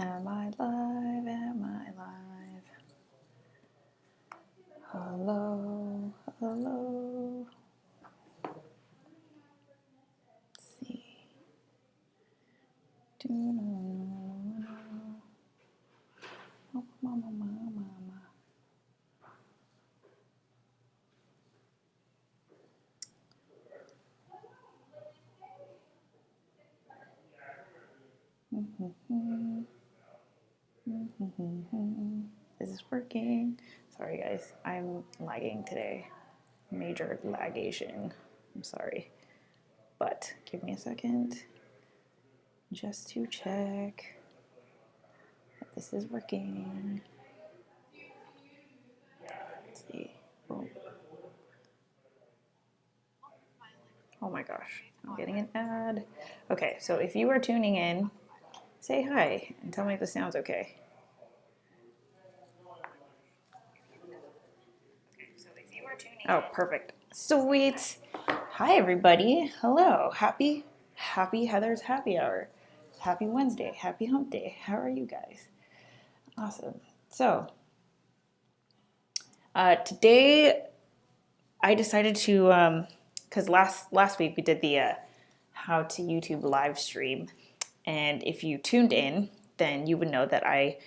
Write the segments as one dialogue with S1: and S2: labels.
S1: Am I live? Am I live? Hello, hello. Let's see. Oh, mama, mama, mama. Is this working? Sorry guys, I'm lagging today. Major lagation. I'm sorry. But give me a second just to check that this is working. Let's see. Oh my gosh, I'm getting an ad. Okay, so if you are tuning in, say hi and tell me if this sounds okay. Oh, perfect. Sweet. Hi, everybody. Hello. Happy Heather's Happy Hour. Happy Wednesday. Happy Hump Day. How are you guys? Awesome. So, today I decided to, because last week we did the How to YouTube live stream, and if you tuned in, then you would know that I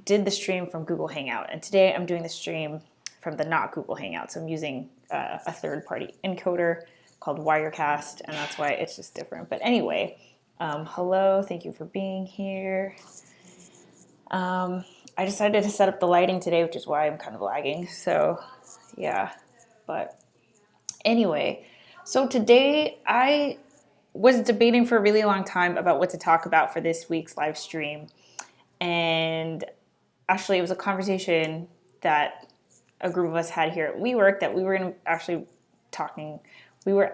S1: did the stream from Google Hangout, and today I'm doing the stream from the not Google Hangout. So I'm using a third-party encoder called Wirecast, and that's why it's just different. But anyway, hello, thank you for being here. I decided to set up the lighting today, which is why I'm kind of lagging. So yeah, but anyway, so today I was debating for a really long time about what to talk about for this week's live stream. And actually, it was a conversation that a group of us had here at WeWork that we were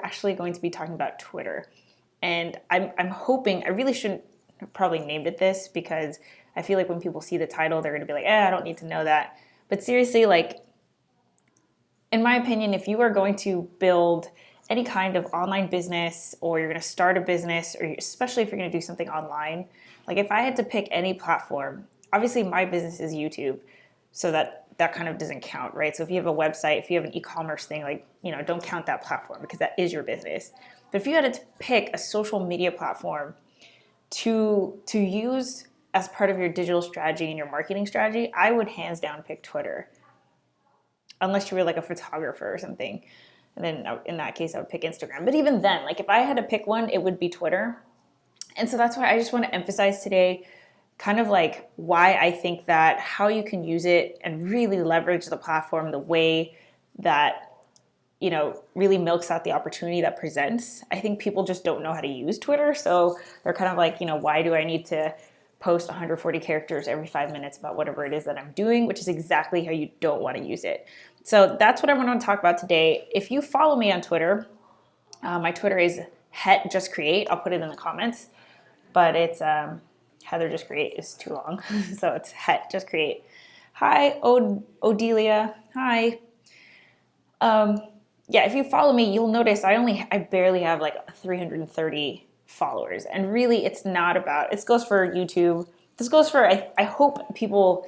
S1: actually going to be talking about Twitter. And I'm hoping, I really shouldn't have probably named it this, because I feel like when people see the title, they're going to be like, I don't need to know that. But seriously, like, in my opinion, if you are going to build any kind of online business, or you're going to start a business, or especially if you're going to do something online, like if I had to pick any platform, obviously my business is YouTube, so that kind of doesn't count, right? So if you have a website, if you have an e-commerce thing, like, don't count that platform, because that is your business. But if you had to pick a social media platform to use as part of your digital strategy and your marketing strategy, I would hands down pick Twitter. Unless you were like a photographer or something. And then in that case, I would pick Instagram. But even then, like if I had to pick one, it would be Twitter. And so that's why I just want to emphasize today kind of like why I think that, how you can use it and really leverage the platform the way that, really milks out the opportunity that presents. I think people just don't know how to use Twitter. So they're kind of like, why do I need to post 140 characters every 5 minutes about whatever it is that I'm doing, which is exactly how you don't want to use it. So that's what I want to talk about today. If you follow me on Twitter, my Twitter is HeatherJustCreate. I'll put it in the comments, but it's HeatherJustCreate is too long, so it's HeatJustCreate. Hi, Odelia. Hi. Yeah, if you follow me, you'll notice I barely have like 330 followers, and really it's not about, it goes for YouTube. This goes for, I hope people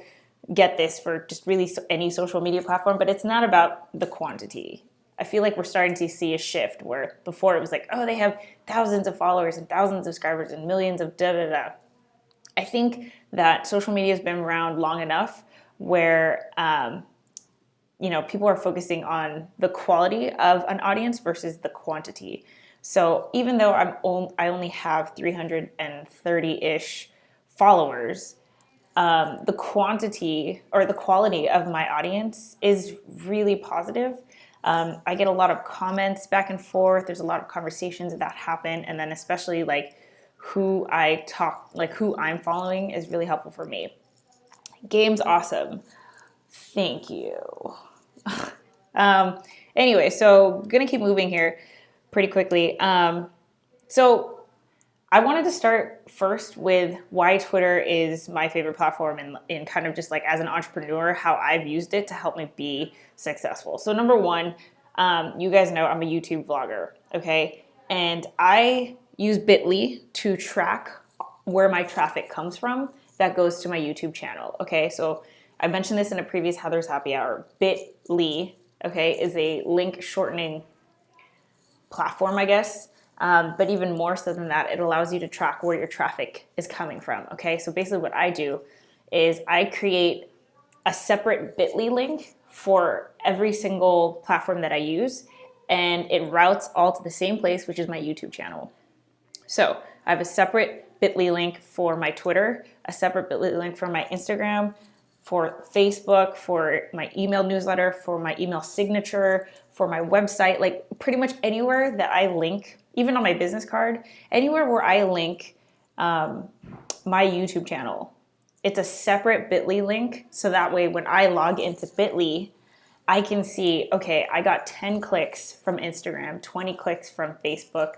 S1: get this for just really any social media platform, but it's not about the quantity. I feel like we're starting to see a shift where before it was like, they have thousands of followers and thousands of subscribers and millions of da-da-da. I think that social media has been around long enough where, people are focusing on the quality of an audience versus the quantity. So even though I only have 330-ish followers, the quantity or the quality of my audience is really positive. I get a lot of comments back and forth. There's a lot of conversations that happen. And then especially like who I'm following is really helpful for me. Game's awesome. Thank you. Anyway, so gonna keep moving here pretty quickly. So I wanted to start first with why Twitter is my favorite platform and kind of just like as an entrepreneur, how I've used it to help me be successful. So number one, you guys know I'm a YouTube vlogger, okay? And I use Bitly to track where my traffic comes from that goes to my YouTube channel. Okay, so I mentioned this in a previous Heather's Happy Hour. Bit.ly, okay, is a link shortening platform, I guess. But even more so than that, it allows you to track where your traffic is coming from. Okay, so basically what I do is I create a separate Bit.ly link for every single platform that I use, and it routes all to the same place, which is my YouTube channel. So I have a separate Bit.ly link for my Twitter, a separate Bit.ly link for my Instagram, for Facebook, for my email newsletter, for my email signature, for my website, like pretty much anywhere that I link, even on my business card, anywhere where I link my YouTube channel. It's a separate Bit.ly link, so that way when I log into Bit.ly, I can see, okay, I got 10 clicks from Instagram, 20 clicks from Facebook,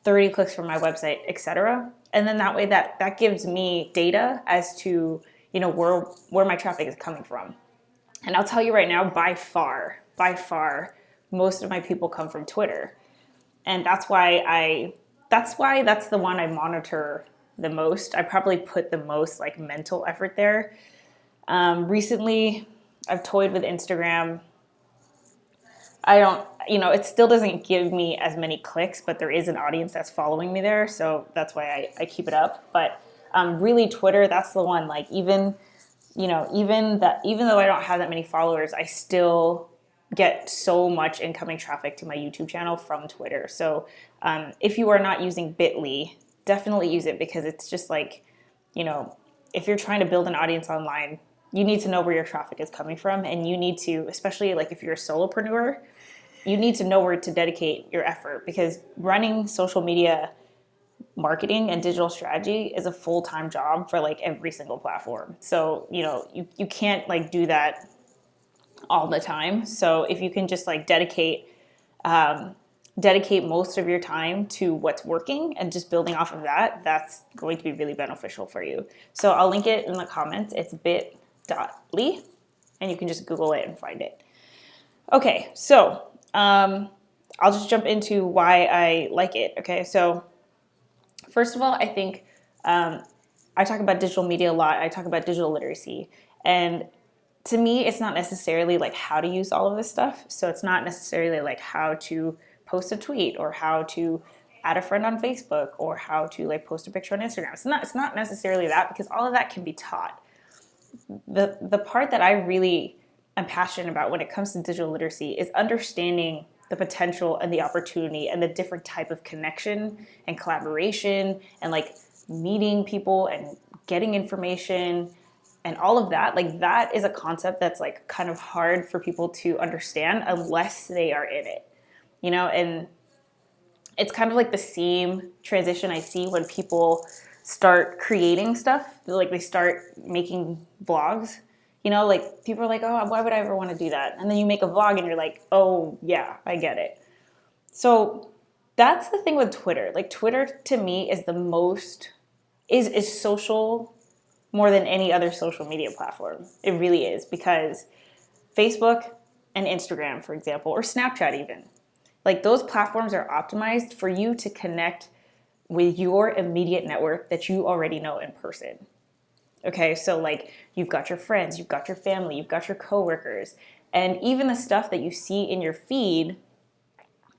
S1: 30 clicks from my website, etc. And then that way that gives me data as to, you know, where my traffic is coming from. And I'll tell you right now, by far, most of my people come from Twitter. And that's why that's the one I monitor the most. I probably put the most like mental effort there. Recently, I've toyed with Instagram. It still doesn't give me as many clicks, but there is an audience that's following me there. So that's why I keep it up. But really Twitter, that's the one, like even though I don't have that many followers, I still get so much incoming traffic to my YouTube channel from Twitter. So if you are not using Bit.ly, definitely use it, because it's just like, if you're trying to build an audience online, you need to know where your traffic is coming from, and you need to, especially like if you're a solopreneur, you need to know where to dedicate your effort, because running social media marketing and digital strategy is a full-time job for like every single platform. So, you can't like do that all the time. So if you can just like dedicate most of your time to what's working and just building off of that, that's going to be really beneficial for you. So I'll link it in the comments. It's bit.ly, and you can just Google it and find it. Okay, so I'll just jump into why I like it. Okay, so first of all, I think I talk about digital media a lot. I talk about digital literacy. And to me, it's not necessarily like how to use all of this stuff. So it's not necessarily like how to post a tweet or how to add a friend on Facebook or how to like post a picture on Instagram. It's not necessarily that, because all of that can be taught. The part that I really am passionate about when it comes to digital literacy is understanding the potential and the opportunity and the different type of connection and collaboration and like meeting people and getting information and all of that. Like that is a concept that's like kind of hard for people to understand unless they are in it, and it's kind of like the same transition I see when people start creating stuff, like they start making vlogs. Like people are like, oh, why would I ever want to do that? And then you make a vlog and you're like, oh yeah, I get it. So that's the thing with Twitter. Like Twitter to me is the most, is social more than any other social media platform. It really is, because Facebook and Instagram, for example, or Snapchat even, like those platforms are optimized for you to connect with your immediate network that you already know in person. Okay, so like you've got your friends, you've got your family, you've got your coworkers, and even the stuff that you see in your feed,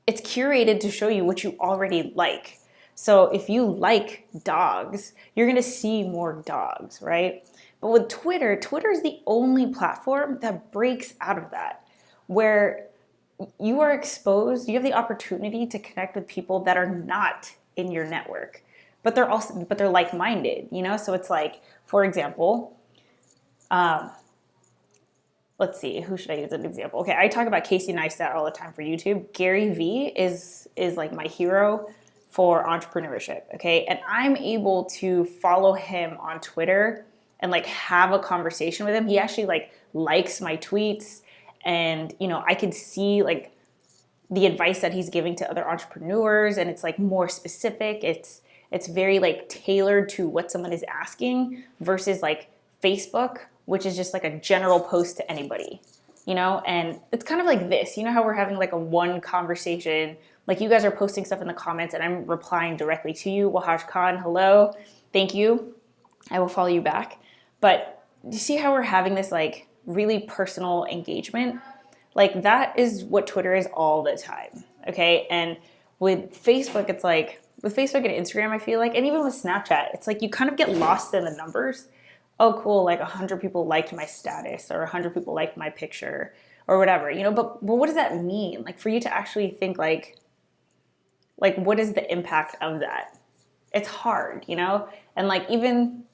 S1: it's curated to show you what you already like. So if you like dogs, you're gonna see more dogs, right? But with Twitter is the only platform that breaks out of that, where you are exposed, you have the opportunity to connect with people that are not in your network, but they're like-minded, So it's like, for example, let's see, who should I use as an example? Okay, I talk about Casey Neistat all the time for YouTube. Gary Vee is like my hero for entrepreneurship, okay? And I'm able to follow him on Twitter and like have a conversation with him. He actually like likes my tweets, and I could see like the advice that he's giving to other entrepreneurs, and it's like more specific. It's very like tailored to what someone is asking, versus like Facebook, which is just like a general post to anybody, and it's kind of like this, how we're having like a one conversation Like you guys are posting stuff in the comments and I'm replying directly to you. Wahaj Khan, hello, thank you. I will follow you back. But do you see how we're having this like really personal engagement? Like that is what Twitter is all the time, okay? And with Facebook, it's like, with Facebook and Instagram, I feel like, and even with Snapchat, it's like you kind of get lost in the numbers. Oh, cool, like 100 people liked my status or 100 people liked my picture or whatever, you know, but what does that mean? Like for you to actually think like what is the impact of that? It's hard, you know? And like even,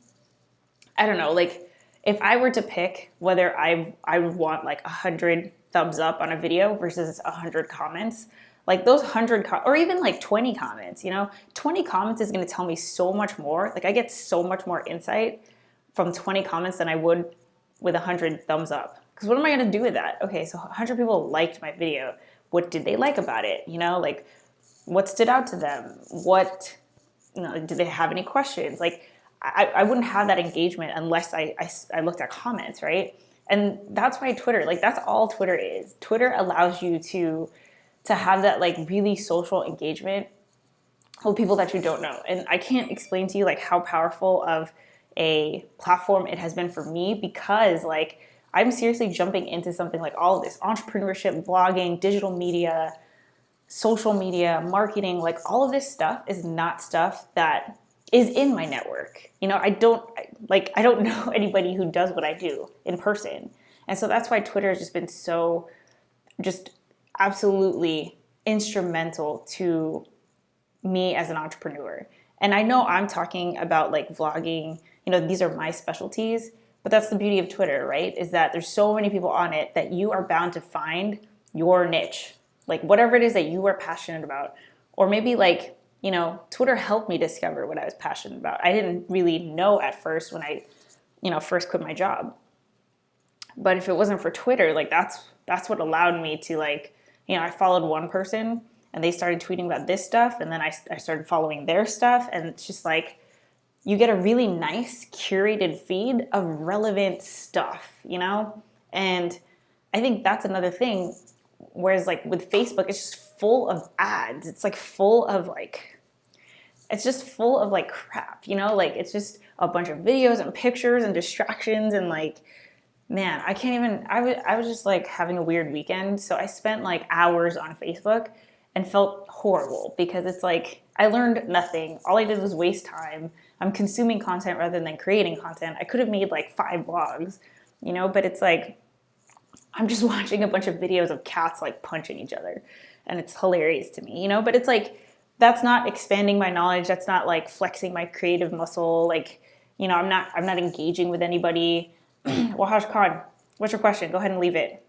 S1: I don't know, like if I were to pick whether I would want like 100 thumbs up on a video versus 100 comments, like those 100 or even like 20 comments, you know, 20 comments is going to tell me so much more. Like I get so much more insight from 20 comments than I would with 100 thumbs up. Because what am I going to do with that? Okay, so 100 people liked my video. What did they like about it? You know, like what stood out to them? What, you know, did they have any questions? Like I wouldn't have that engagement unless I looked at comments, right? And that's why Twitter, like that's all Twitter is. Twitter allows you to have that like really social engagement with people that you don't know. And I can't explain to you like how powerful of a platform it has been for me, because like I'm seriously jumping into something like all of this entrepreneurship, blogging, digital media, social media, marketing, like all of this stuff is not stuff that is in my network. You know, I don't know anybody who does what I do in person. And so that's why Twitter has just been so just absolutely instrumental to me as an entrepreneur. And I know I'm talking about like vlogging, you know, these are my specialties, but that's the beauty of Twitter, right? Is that there's so many people on it that you are bound to find your niche, like whatever it is that you are passionate about. Or maybe like, you know, Twitter helped me discover what I was passionate about. I didn't really know at first when I, you know, first quit my job. But if it wasn't for Twitter, like that's what allowed me to like, you know, I followed one person and they started tweeting about this stuff, and then I started following their stuff, and it's just like you get a really nice curated feed of relevant stuff, you know? And I think that's another thing. Whereas like with Facebook, it's just full of ads. It's like full of like, it's just full of like crap, you know? Like it's just a bunch of videos and pictures and distractions, and like, man, I can't even, I was just like having a weird weekend. So I spent like hours on Facebook and felt horrible because it's like, I learned nothing. All I did was waste time. I'm consuming content rather than creating content. I could have made like 5 blogs, you know, but it's like, I'm just watching a bunch of videos of cats like punching each other, and it's hilarious to me, you know, but it's like, that's not expanding my knowledge. That's not like flexing my creative muscle. Like, you know, I'm not engaging with anybody. Wahaj Khan, what's your question? Go ahead and leave it.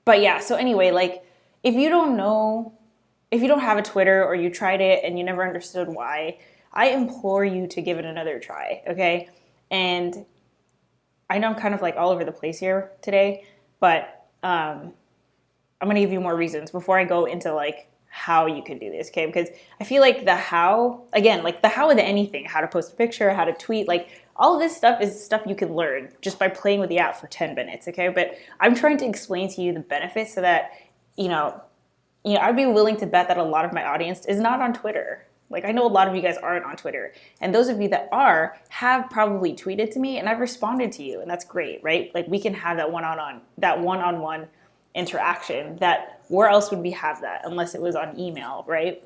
S1: But yeah, so anyway, like if you don't have a Twitter or you tried it and you never understood why, I implore you to give it another try, okay? And I know I'm kind of like all over the place here today, but I'm going to give you more reasons before I go into like how you can do this, okay? Because I feel like the how, again, like the how with anything, how to post a picture, how to tweet, like all of this stuff is stuff you can learn just by playing with the app for 10 minutes, okay? But I'm trying to explain to you the benefits so that, you know, I'd be willing to bet that a lot of my audience is not on Twitter. Like I know a lot of you guys aren't on Twitter, and those of you that are have probably tweeted to me and I've responded to you, and that's great, right? Like we can have that one-on-one interaction that where else would we have that unless it was on email, right?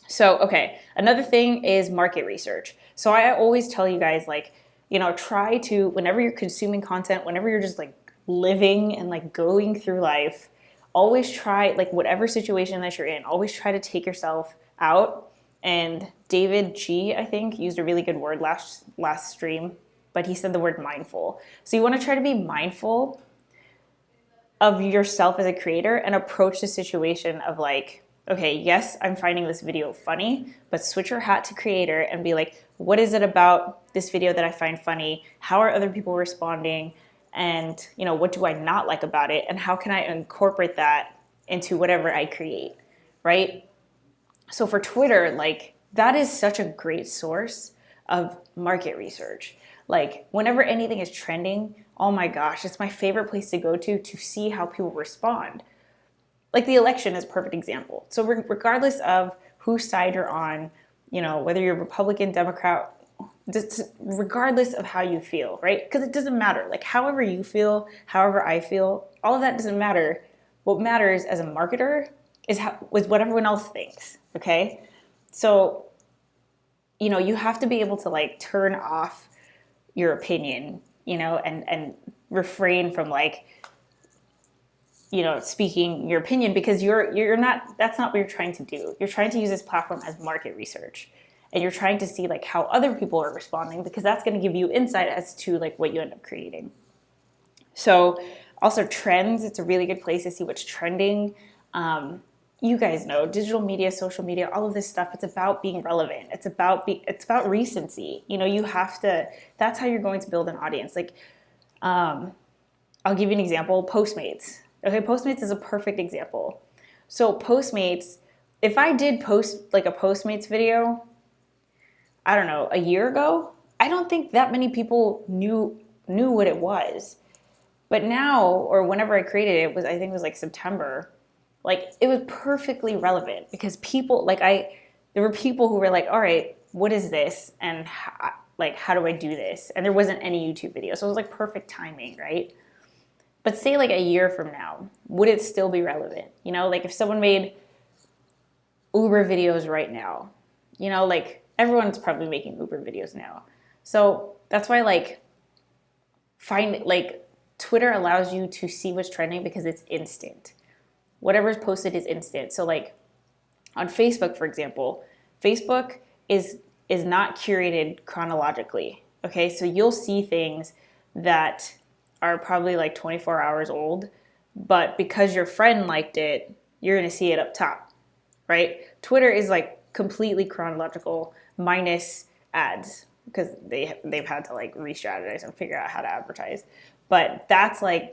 S1: So, okay, another thing is market research. So I always tell you guys, like, you know, try to, whenever you're consuming content, whenever you're just like living and like going through life, always try, like whatever situation that you're in, always try to take yourself out. And David G, I think, used a really good word last stream, but he said the word mindful. So you want to try to be mindful of yourself as a creator and approach the situation of like, okay, yes, I'm finding this video funny, but switch your hat to creator and be like, what is it about this video that I find funny? How are other people responding? And, you know, what do I not like about it? And how can I incorporate that into whatever I create, right? So for Twitter, like that is such a great source of market research. Like whenever anything is trending, oh my gosh, it's my favorite place to go to see how people respond. like the election is a perfect example. So regardless of whose side you're on, whether you're Republican, Democrat, regardless of how you feel, right? Because it doesn't matter. Like however you feel, however I feel, all of that doesn't matter. What matters as a marketer is what everyone else thinks, okay? So, you have to be able to like turn off your opinion, and refrain from like, speaking your opinion, because you're not, that's not what you're trying to do. You're trying to use this platform as market research, and you're trying to see like how other people are responding, because that's going to give you insight as to like what you end up creating. So also trends, it's a really good place to see what's trending. You guys know digital media, social media, all of this stuff, it's about being relevant. It's about recency. You have to, that's how you're going to build an audience. Like, I'll give you an example, Postmates. Okay, Postmates is a perfect example. So Postmates, if I did post like a Postmates video, I don't know, a year ago, I don't think that many people knew what it was. But now, or whenever I created it, I think it was like September, like it was perfectly relevant, because people, there were people who were like, all right, what is this? And how do I do this? And there wasn't any YouTube video. So it was like perfect timing, right? But say like a year from now, would it still be relevant? Like if someone made Uber videos right now, like everyone's probably making Uber videos now. So that's why Twitter allows you to see what's trending because it's instant. Whatever's posted is instant. So like on Facebook, for example, Facebook is not curated chronologically. Okay, so you'll see things that are probably like 24 hours old, but because your friend liked it, you're gonna see it up top, right? Twitter is like completely chronological minus ads, because they've had to like re-strategize and figure out how to advertise. But that's like,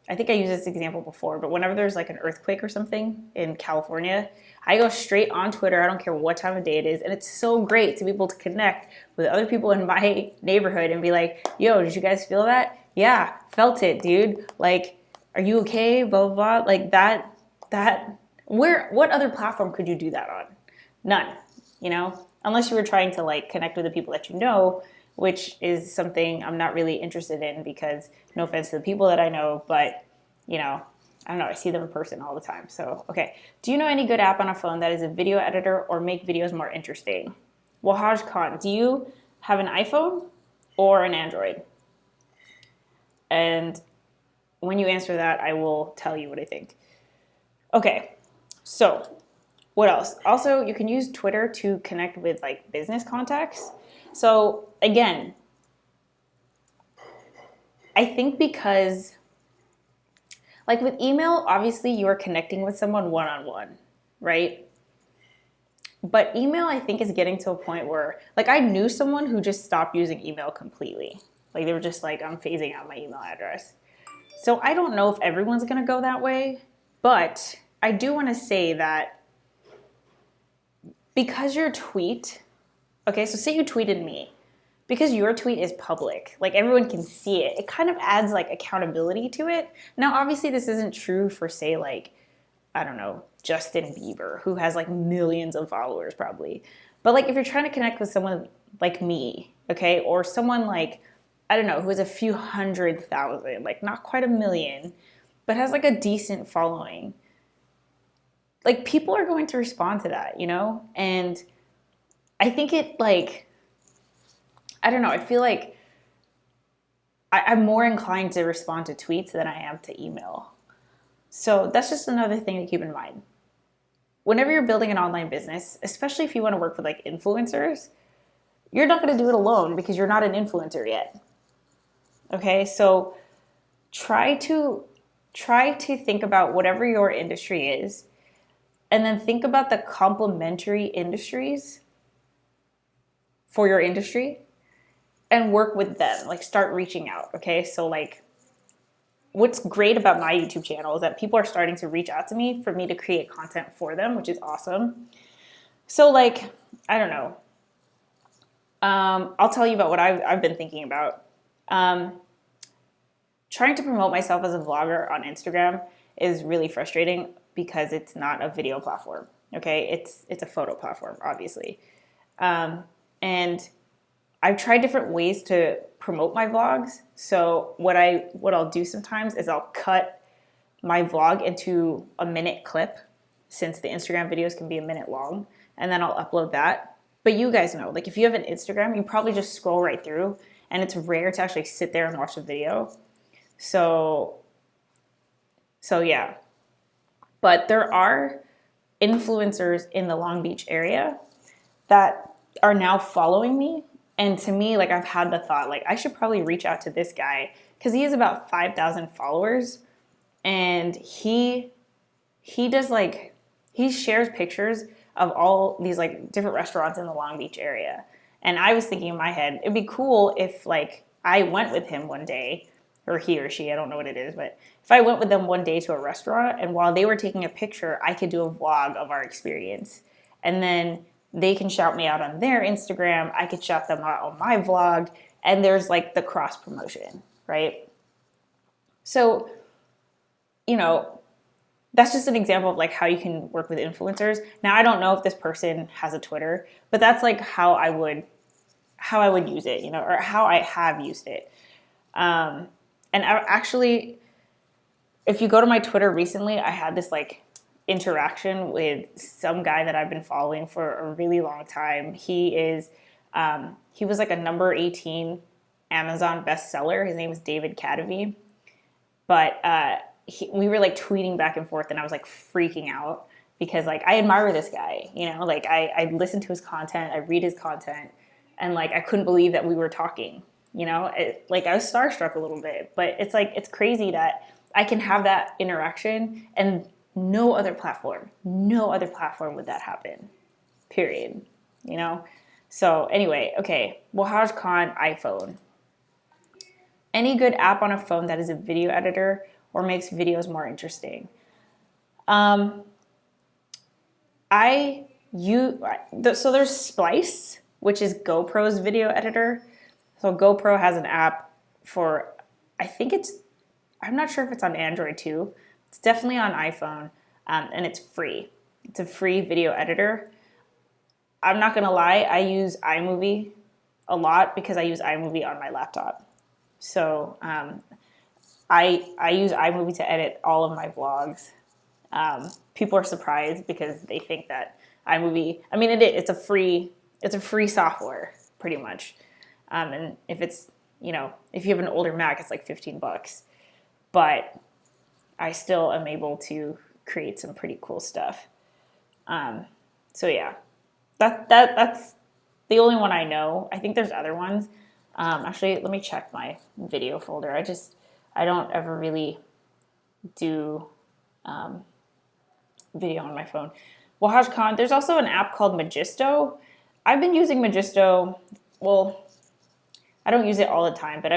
S1: I think I used this example before, but whenever there's like an earthquake or something in California, I go straight on Twitter. I don't care what time of day it is. And it's so great to be able to connect with other people in my neighborhood and be like, yo, did you guys feel that? Yeah, felt it, dude. Like, are you okay? Blah, blah, blah. Like what other platform could you do that on? None, unless you were trying to like connect with the people that you know, which is something I'm not really interested in, because no offense to the people that I know, but I don't know, I see them in person all the time. So, okay. Do you know any good app on a phone that is a video editor or make videos more interesting? Wahaj Khan, do you have an iPhone or an Android? And when you answer that, I will tell you what I think. Okay, so what else? Also, you can use Twitter to connect with like business contacts. So again, I think because like with email, obviously you are connecting with someone one-on-one, right? But email, I think, is getting to a point where, like, I knew someone who just stopped using email completely. Like, they were just like, I'm phasing out my email address. So I don't know if everyone's going to go that way, but I do want to say that because your tweet, okay, so say you tweeted me, because your tweet is public, like everyone can see it, it kind of adds like accountability to it. Now, obviously this isn't true for, say, like, I don't know, Justin Bieber, who has like millions of followers probably. But like if you're trying to connect with someone like me, okay, or someone like, I don't know, who has a few 100,000, like not quite a million, but has like a decent following, like people are going to respond to that, And I think it like, I don't know, I feel like I'm more inclined to respond to tweets than I am to email. So that's just another thing to keep in mind. Whenever you're building an online business, especially if you want to work with like influencers, you're not going to do it alone because you're not an influencer yet. Okay, so try to think about whatever your industry is, and then think about the complementary industries for your industry and work with them. Like start reaching out, okay? So like what's great about my YouTube channel is that people are starting to reach out to me for me to create content for them, which is awesome. So like, I don't know. I'll tell you about what I've been thinking about. Trying to promote myself as a vlogger on Instagram is really frustrating because it's not a video platform. Okay, it's a photo platform, obviously. And I've tried different ways to promote my vlogs. So what I'll do sometimes is I'll cut my vlog into a minute clip, since the Instagram videos can be a minute long, and then I'll upload that. But you guys know, like if you have an Instagram, you probably just scroll right through, and it's rare to actually sit there and watch a video. So yeah. But there are influencers in the Long Beach area that are now following me. And to me, like I've had the thought, like I should probably reach out to this guy because he has about 5,000 followers, and he does like, he shares pictures of all these like different restaurants in the Long Beach area. And I was thinking in my head, it'd be cool if like I went with him one day, or he or she, I don't know what it is, but if I went with them one day to a restaurant and while they were taking a picture, I could do a vlog of our experience. And then they can shout me out on their Instagram, I could shout them out on my vlog, and there's like the cross promotion, right? So, you know, that's just an example of like how you can work with influencers. Now, I don't know if this person has a Twitter, but that's like how I would use it, you know, or how I have used it. And I actually, if you go to my Twitter recently, I had this like interaction with some guy that I've been following for a really long time. He was like a number 18 Amazon bestseller. His name is David Cadavy. But we were like tweeting back and forth, and I was like freaking out because like I admire this guy, you know, like I listen to his content, I read his content, and like I couldn't believe that we were talking, you know, like I was starstruck a little bit. But it's like, it's crazy that I can have that interaction, and no other platform would that happen, period, you know? So anyway, okay, Wahaj Khan, iPhone. Any good app on a phone that is a video editor or makes videos more interesting? So there's Splice, which is GoPro's video editor. So GoPro has an app for, I'm not sure if it's on Android too. It's definitely on iPhone, and it's free. It's a free video editor. I'm not gonna lie, I use iMovie a lot because I use iMovie on my laptop. So I use iMovie to edit all of my vlogs. People are surprised because they think that iMovie, I mean, it's a free software pretty much. And if it's, you know, if you have an older Mac, it's like $15. But I still am able to create some pretty cool stuff. So yeah, that's the only one I know. I think there's other ones. Actually, let me check my video folder. I don't ever really do video on my phone. Wahaj Khan, there's also an app called Magisto. I've been using Magisto. Well, I don't use it all the time, but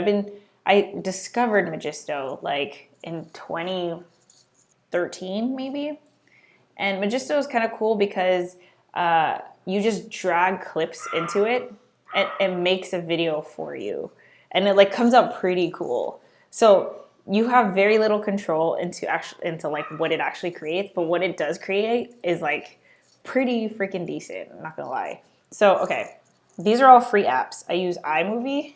S1: I discovered Magisto like in 2013 maybe. And Magisto is kind of cool because you just drag clips into it and it makes a video for you. And it like comes out pretty cool. So you have very little control into like what it actually creates, but what it does create is like pretty freaking decent, I'm not gonna lie. So, okay, these are all free apps. I use iMovie,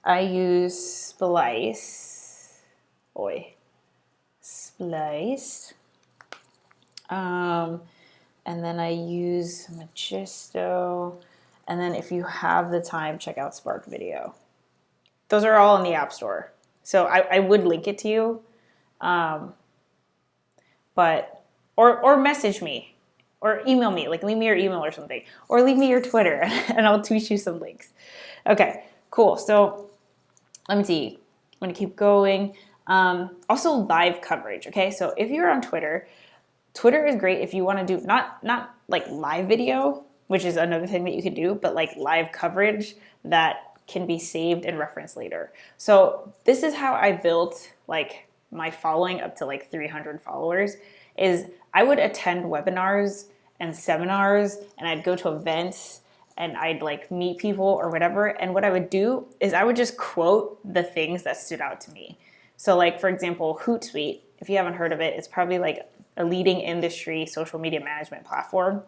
S1: I use Splice, and then I use Magisto, and then if you have the time, check out Spark Video. Those are all in the App Store. So I would link it to you, but or message me, or email me, like leave me your email or something, or leave me your Twitter, and I'll tweet you some links. Okay, cool. So let me see. I'm gonna keep going. Also, live coverage. Okay, so if you're on Twitter, Twitter is great if you want to do not like live video, which is another thing that you can do, but like live coverage that can be saved and referenced later. So this is how I built like my following up to like 300 followers. Is I would attend webinars and seminars, and I'd go to events, and I'd like meet people or whatever. And what I would do is I would just quote the things that stood out to me. So like, for example, Hootsuite, if you haven't heard of it, it's probably like a leading industry social media management platform.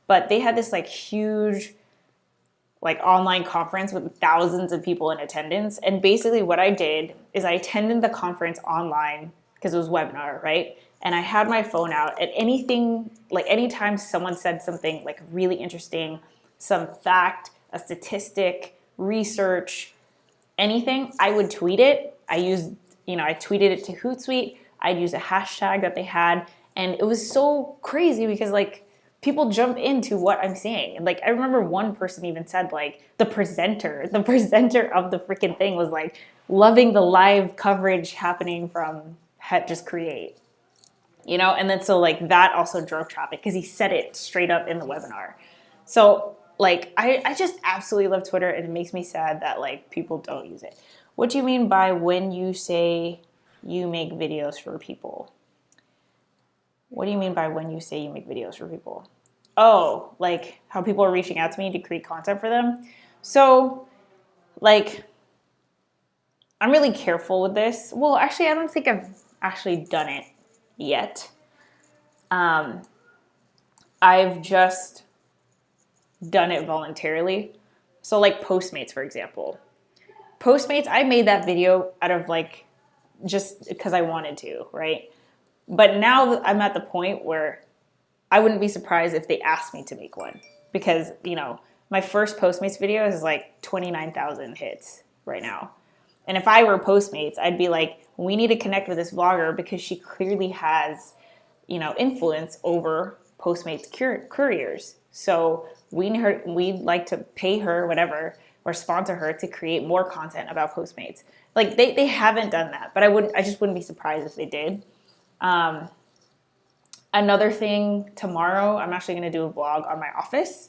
S1: But they had this like huge like online conference with thousands of people in attendance. And basically what I did is I attended the conference online because it was webinar, right? And I had my phone out, and anything, like anytime someone said something like really interesting, some fact, a statistic, research, anything, I would tweet it. I tweeted it to Hootsuite. I'd use a hashtag that they had. And it was so crazy because like people jump into what I'm saying. And like I remember one person even said like the presenter of the freaking thing was like loving the live coverage happening from HeatherJustCreate. And then so like that also drove traffic because he said it straight up in the webinar. So like I just absolutely love Twitter, and it makes me sad that like people don't use it. What do you mean by when you say you make videos for people? What do you mean by when you say you make videos for people? Oh, like how people are reaching out to me to create content for them. So like I'm really careful with this. Well, actually, I don't think I've actually done it yet. I've just done it voluntarily. So like Postmates, for example. Postmates, I made that video out of like just because I wanted to, right? But now I'm at the point where I wouldn't be surprised if they asked me to make one, because my first Postmates video is like 29,000 hits right now. And if I were Postmates, I'd be like, we need to connect with this vlogger because she clearly has, influence over Postmates couriers. So we'd like to pay her whatever or sponsor her to create more content about Postmates. Like they haven't done that, but I just wouldn't be surprised if they did. Another thing, tomorrow I'm actually going to do a vlog on my office.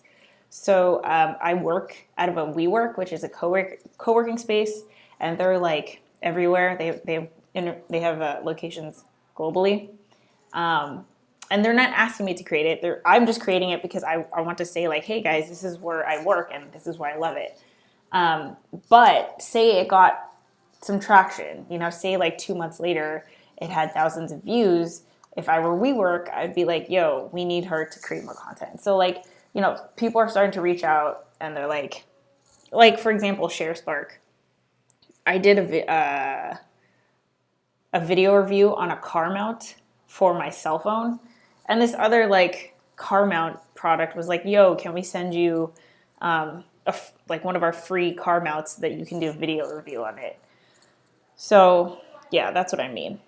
S1: So I work out of a WeWork, which is a co-working space, and they're like everywhere. They have locations globally, and they're not asking me to create it. I'm just creating it because I want to say like, hey guys, this is where I work and this is why I love it. But say it got some traction, say like 2 months later it had thousands of views. If I were WeWork, I'd be like, yo, we need her to create more content. So like, people are starting to reach out, and they're like for example, Sharespark. I did a video review on a car mount for my cell phone, and this other like car mount product was like, yo, can we send you like one of our free car mounts that you can do a video review on it? So yeah, that's what I mean.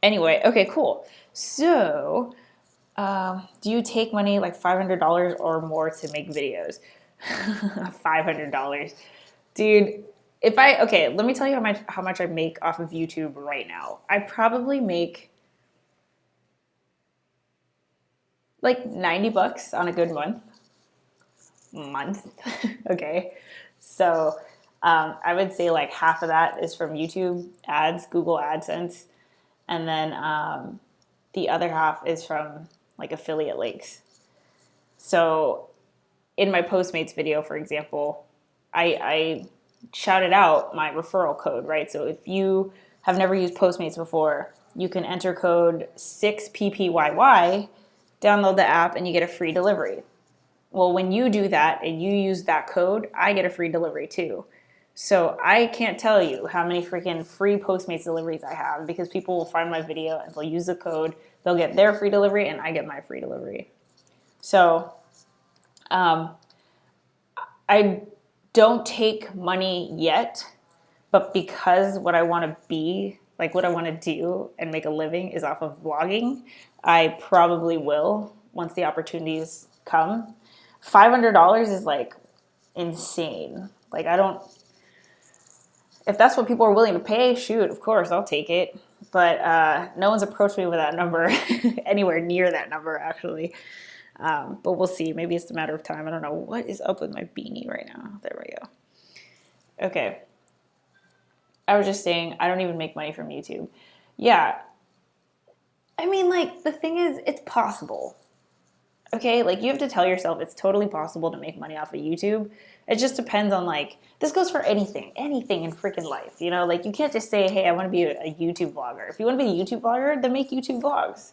S1: Anyway, okay, cool. So do you take money like $500 or more to make videos? $500. Dude, let me tell you how much I make off of YouTube right now. I probably make like $90 on a good month. Okay. So I would say like half of that is from YouTube ads, Google AdSense. And then the other half is from like affiliate links. So in my Postmates video, for example, I shouted out my referral code, right? So if you have never used Postmates before, you can enter code 6PPYY, download the app, and you get a free delivery. Well, when you do that and you use that code, I get a free delivery too. So I can't tell you how many freaking free Postmates deliveries I have, because people will find my video and they'll use the code, they'll get their free delivery, and I get my free delivery. So I don't take money yet, but because what I want to be, like what I want to do and make a living is off of vlogging, I probably will once the opportunities come. $500 is like insane. Like if that's what people are willing to pay, shoot, of course, I'll take it. But no one's approached me with that number, anywhere near that number, actually. But we'll see. Maybe it's a matter of time. I don't know. What is up with my beanie right now? There we go. Okay. I was just saying, I don't even make money from YouTube. Yeah. I mean, like, the thing is, it's possible. Okay, like you have to tell yourself it's totally possible to make money off of YouTube. It just depends on like, this goes for anything in freaking life, you know? Like you can't just say, hey, I want to be a YouTube vlogger. If you want to be a YouTube vlogger, then make YouTube vlogs.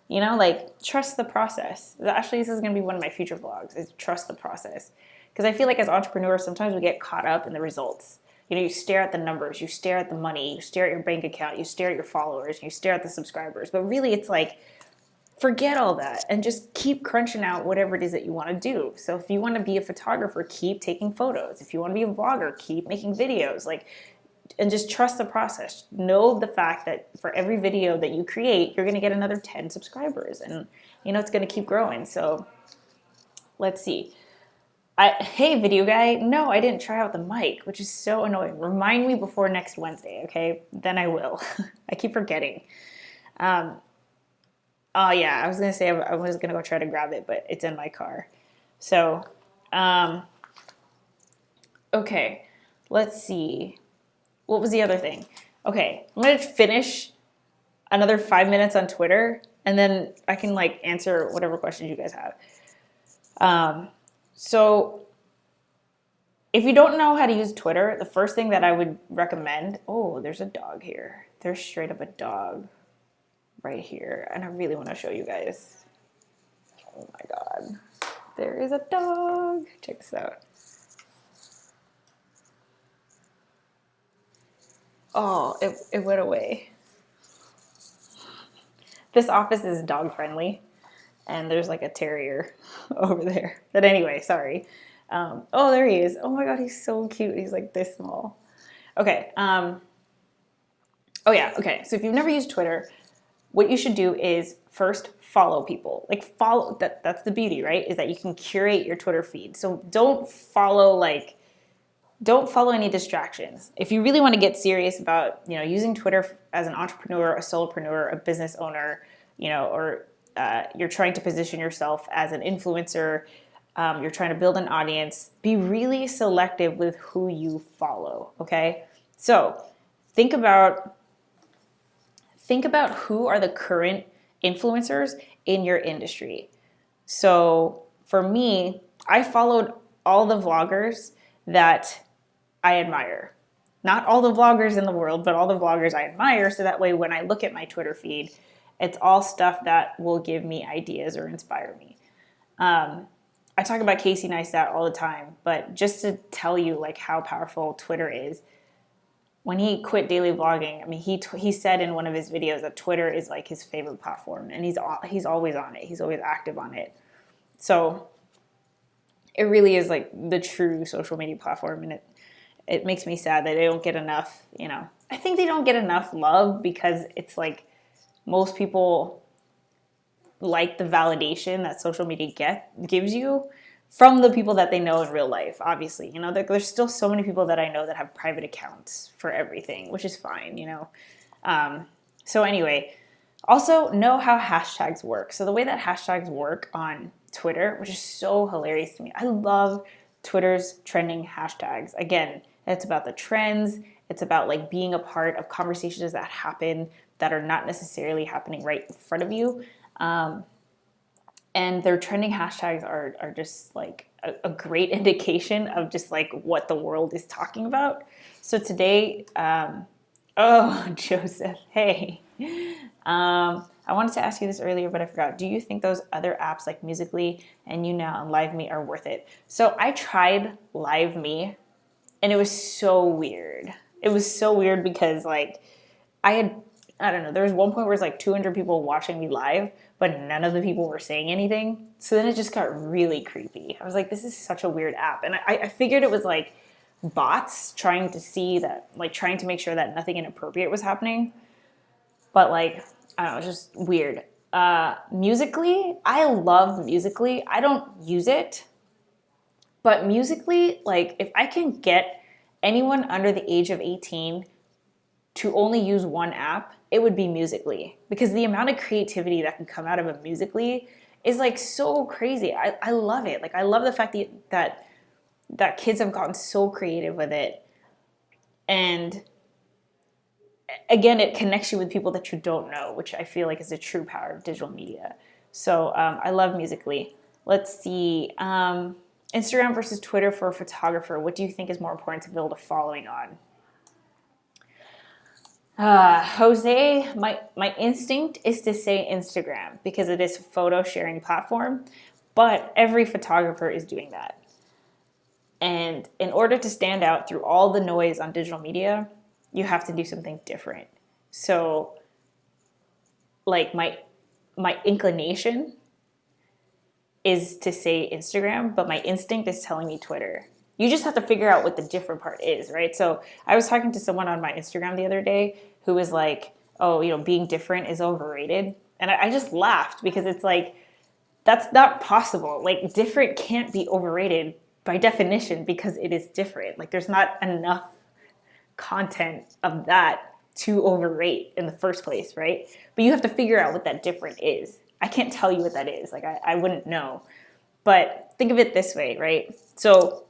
S1: You know, like trust the process. Actually, this is going to be one of my future vlogs, is trust the process. Because I feel like as entrepreneurs, sometimes we get caught up in the results. You know, you stare at the numbers, you stare at the money, you stare at your bank account, you stare at your followers, you stare at the subscribers. But really it's like, forget all that and just keep crunching out whatever it is that you want to do. So if you want to be a photographer, keep taking photos. If you want to be a vlogger, keep making videos. Like, and just trust the process. Know the fact that for every video that you create, you're going to get another 10 subscribers, and you know it's going to keep growing. So let's see. Hey, video guy, no, I didn't try out the mic, which is so annoying. Remind me before next Wednesday, okay? Then I will. I keep forgetting. Oh yeah, I was gonna say I was gonna go try to grab it, but it's in my car. So, okay, let's see. What was the other thing? Okay, I'm gonna finish another 5 minutes on Twitter, and then I can like answer whatever questions you guys have. So if you don't know how to use Twitter, the first thing that I would recommend, oh, there's a dog here. There's straight up a dog right here, and I really want to show you guys. Oh my God, there is a dog. Check this out. Oh, it went away. This office is dog friendly, and there's like a terrier over there. But anyway, sorry. Oh, there he is. Oh my God, he's so cute. He's like this small. Okay. Oh yeah. Okay. So if you've never used Twitter, what you should do is first follow people. Like follow, that's the beauty, right? Is that you can curate your Twitter feed. So don't follow any distractions. If you really want to get serious about, you know, using Twitter as an entrepreneur, a solopreneur, a business owner, you know, or you're trying to position yourself as an influencer, you're trying to build an audience, be really selective with who you follow, okay? So think about who are the current influencers in your industry. So for me, I followed all the vloggers that I admire. Not all the vloggers in the world, but all the vloggers I admire. So that way, when I look at my Twitter feed, it's all stuff that will give me ideas or inspire me. I talk about Casey Neistat all the time, but just to tell you like how powerful Twitter is, when he quit daily vlogging, I mean, he said in one of his videos that Twitter is like his favorite platform, and he's always on it. He's always active on it. So it really is like the true social media platform, and it makes me sad that they don't get enough, you know. I think they don't get enough love because it's like most people like the validation that social media gives you from the people that they know in real life, obviously. You know, there's still so many people that I know that have private accounts for everything, which is fine, you know. So anyway, also know how hashtags work. So the way that hashtags work on Twitter, which is so hilarious to me. I love Twitter's trending hashtags. Again, it's about the trends. It's about like being a part of conversations that happen that are not necessarily happening right in front of you. And their trending hashtags are just like a great indication of just like what the world is talking about. So today, oh, Joseph, hey. I wanted to ask you this earlier, but I forgot. Do you think those other apps like Musical.ly and YouNow and LiveMe are worth it? So I tried LiveMe, and it was so weird. It was so weird because like I don't know, there was one point where it's like 200 people watching me live, but none of the people were saying anything. So then it just got really creepy. I was like, this is such a weird app. And I figured it was like bots trying to see that, like trying to make sure that nothing inappropriate was happening. But like, I don't know, it's just weird. Musical.ly, I love Musical.ly. I don't use it, but Musical.ly, like if I can get anyone under the age of 18 to only use one app, it would be Musical.ly, because the amount of creativity that can come out of a Musical.ly is like so crazy. I love it. Like I love the fact that kids have gotten so creative with it. And again, it connects you with people that you don't know, which I feel like is the true power of digital media. So I love Musical.ly. Let's see. Instagram versus Twitter for a photographer. What do you think is more important to build a following on? Jose, my instinct is to say Instagram because it is a photo sharing platform, but every photographer is doing that. And in order to stand out through all the noise on digital media, you have to do something different. So, like my inclination is to say Instagram, but my instinct is telling me Twitter. You just have to figure out what the different part is, right? So I was talking to someone on my Instagram the other day who was like, oh, being different is overrated. And I just laughed because it's like, that's not possible. Like, different can't be overrated by definition because it is different. Like, there's not enough content of that to overrate in the first place, right? But you have to figure out what that different is. I can't tell you what that is. Like, I wouldn't know. But think of it this way, right? So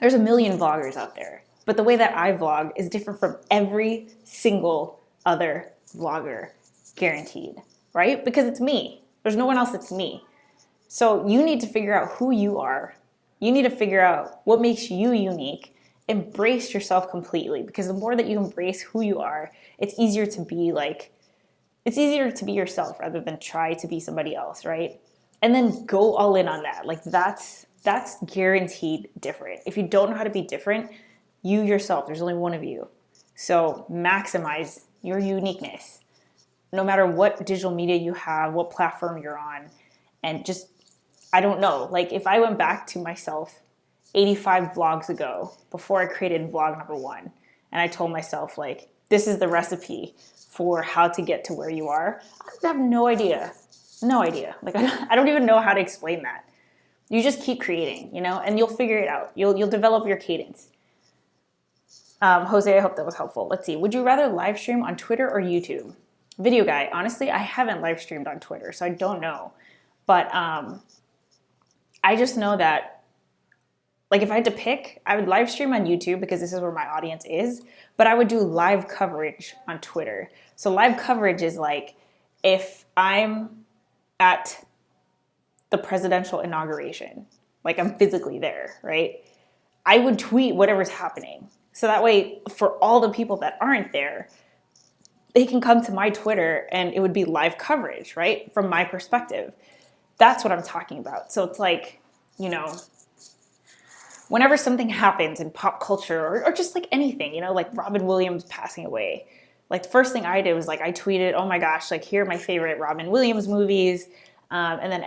S1: there's a million vloggers out there. But the way that I vlog is different from every single other vlogger, guaranteed, right? Because it's me. There's no one else that's me. So you need to figure out who you are. You need to figure out what makes you unique. Embrace yourself completely, because the more that you embrace who you are, it's easier to be yourself rather than try to be somebody else, right? And then go all in on that. Like, that's guaranteed different. If you don't know how to be different, you yourself, there's only one of you. So maximize your uniqueness, no matter what digital media you have, what platform you're on, and just, I don't know, like if I went back to myself 85 vlogs ago, before I created vlog number 1, and I told myself, like, this is the recipe for how to get to where you are, I have no idea. No idea. Like, I don't even know how to explain that. You just keep creating, and you'll figure it out. You'll develop your cadence. Jose, I hope that was helpful. Let's see. Would you rather live stream on Twitter or YouTube? Video guy, honestly, I haven't live streamed on Twitter, so I don't know. But I just know that, like, if I had to pick, I would live stream on YouTube because this is where my audience is, but I would do live coverage on Twitter. So live coverage is like, if I'm at the presidential inauguration, like I'm physically there, right? I would tweet whatever's happening. So that way, for all the people that aren't there, they can come to my Twitter and it would be live coverage, right? From my perspective. That's what I'm talking about. So it's like, whenever something happens in pop culture or just like anything, like Robin Williams passing away, like the first thing I did was like, I tweeted, oh my gosh, like here are my favorite Robin Williams movies. And then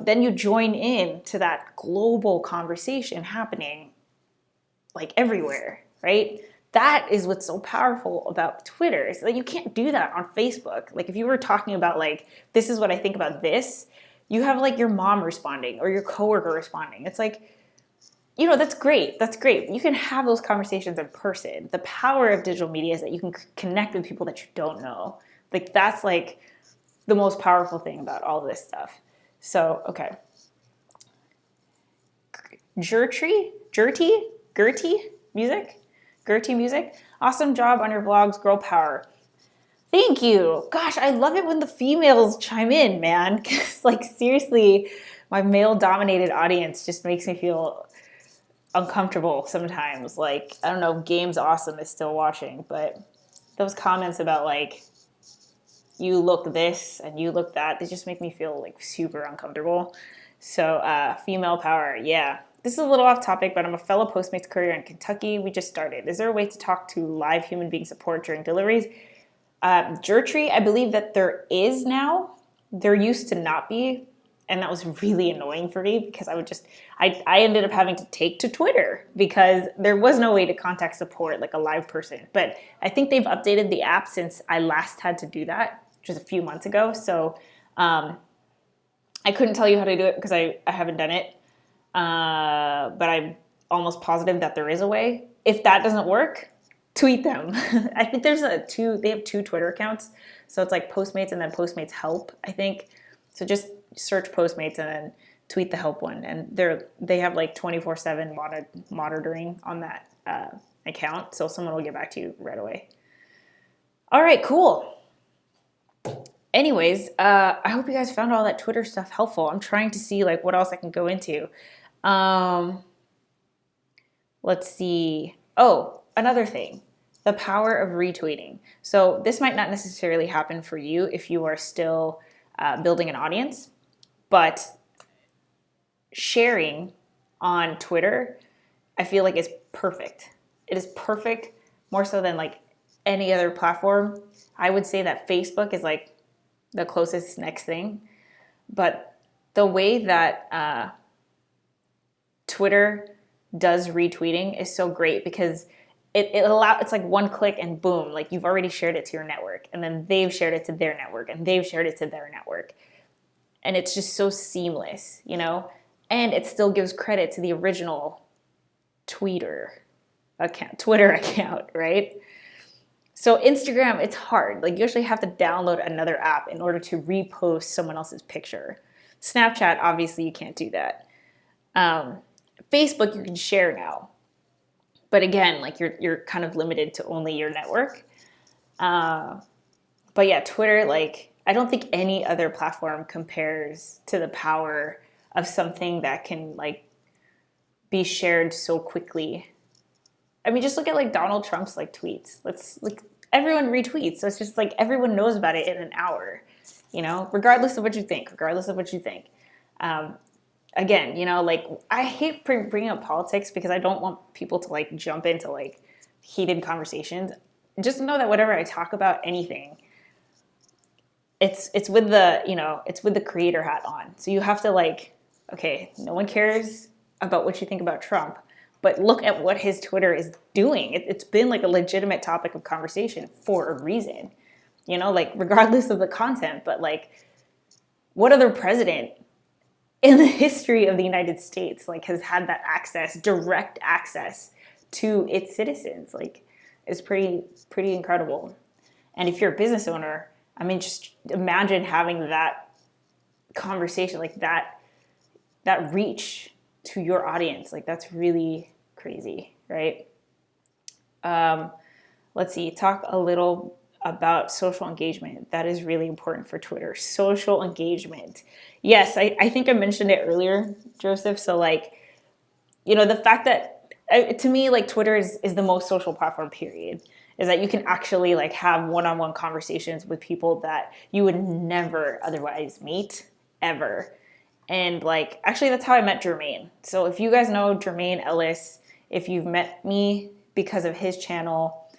S1: then you join in to that global conversation happening like everywhere, right? That is what's so powerful about Twitter, is that you can't do that on Facebook. Like if you were talking about like, this is what I think about this, you have like your mom responding or your coworker responding. It's like, that's great. That's great. You can have those conversations in person. The power of digital media is that you can connect with people that you don't know. Like that's like the most powerful thing about all this stuff. So, okay. Gertie music. Awesome job on your vlogs, girl power. Thank you. Gosh, I love it when the females chime in, man. 'Cause, like, seriously, my male-dominated audience just makes me feel uncomfortable sometimes. Like, I don't know, Game's Awesome is still watching, but those comments about, like, you look this and you look that, they just make me feel, like, super uncomfortable. So, female power, yeah. This is a little off topic, but I'm a fellow Postmates courier in Kentucky. We just started. Is there a way to talk to live human being support during deliveries? Jertree, I believe that there is now. There used to not be, and that was really annoying for me because I ended up having to take to Twitter because there was no way to contact support like a live person. But I think they've updated the app since I last had to do that, which was a few months ago. So I couldn't tell you how to do it because I haven't done it. But I'm almost positive that there is a way. If that doesn't work, tweet them. I think they have 2 Twitter accounts. So it's like Postmates and then Postmates Help, I think. So just search Postmates and then tweet the help one. And they have like 24/7 monitoring on that account. So someone will get back to you right away. All right, cool. anyways, I hope you guys found all that Twitter stuff helpful. I'm trying to see like what else I can go into. Let's see. Oh, another thing, the power of retweeting. So this might not necessarily happen for you if you are still building an audience, but sharing on Twitter, I feel like is perfect. It is perfect, more so than like any other platform. I would say that Facebook is like the closest next thing, but the way that Twitter does retweeting is so great because it's like one click and boom, like you've already shared it to your network, and then they've shared it to their network, and they've shared it to their network, and it's just so seamless, you know. And it still gives credit to the original Twitter account, right? So Instagram, it's hard. Like you actually have to download another app in order to repost someone else's picture. Snapchat, obviously you can't do that. Facebook, you can share now. But again, like you're kind of limited to only your network. But yeah, Twitter, like I don't think any other platform compares to the power of something that can like be shared so quickly. I mean, just look at like Donald Trump's like tweets. Let's like everyone retweets. So it's just like everyone knows about it in an hour, you know, regardless of what you think, again, you know, like I hate bringing up politics because I don't want people to like jump into like heated conversations. Just know that whatever I talk about, anything, it's with the, you know, it's with the creator hat on. So you have to like, okay, no one cares about what you think about Trump, but look at what his Twitter is doing. It's been like a legitimate topic of conversation for a reason, you know, like regardless of the content, but like what other president in the history of the United States like has had that access, direct access to its citizens? Like it's pretty incredible. And if you're a business owner, I mean, just imagine having that conversation, like that reach to your audience. Like that's really crazy, right? Let's see, talk a little about social engagement. That is really important for Twitter. Social engagement. Yes, I think I mentioned it earlier, Joseph. So like, you know, the fact that to me, like Twitter is the most social platform, period, is that you can actually like have one-on-one conversations with people that you would never otherwise meet ever. And like, actually that's how I met Jermaine. So if you guys know Jermaine Ellis, if you've met me because of his channel,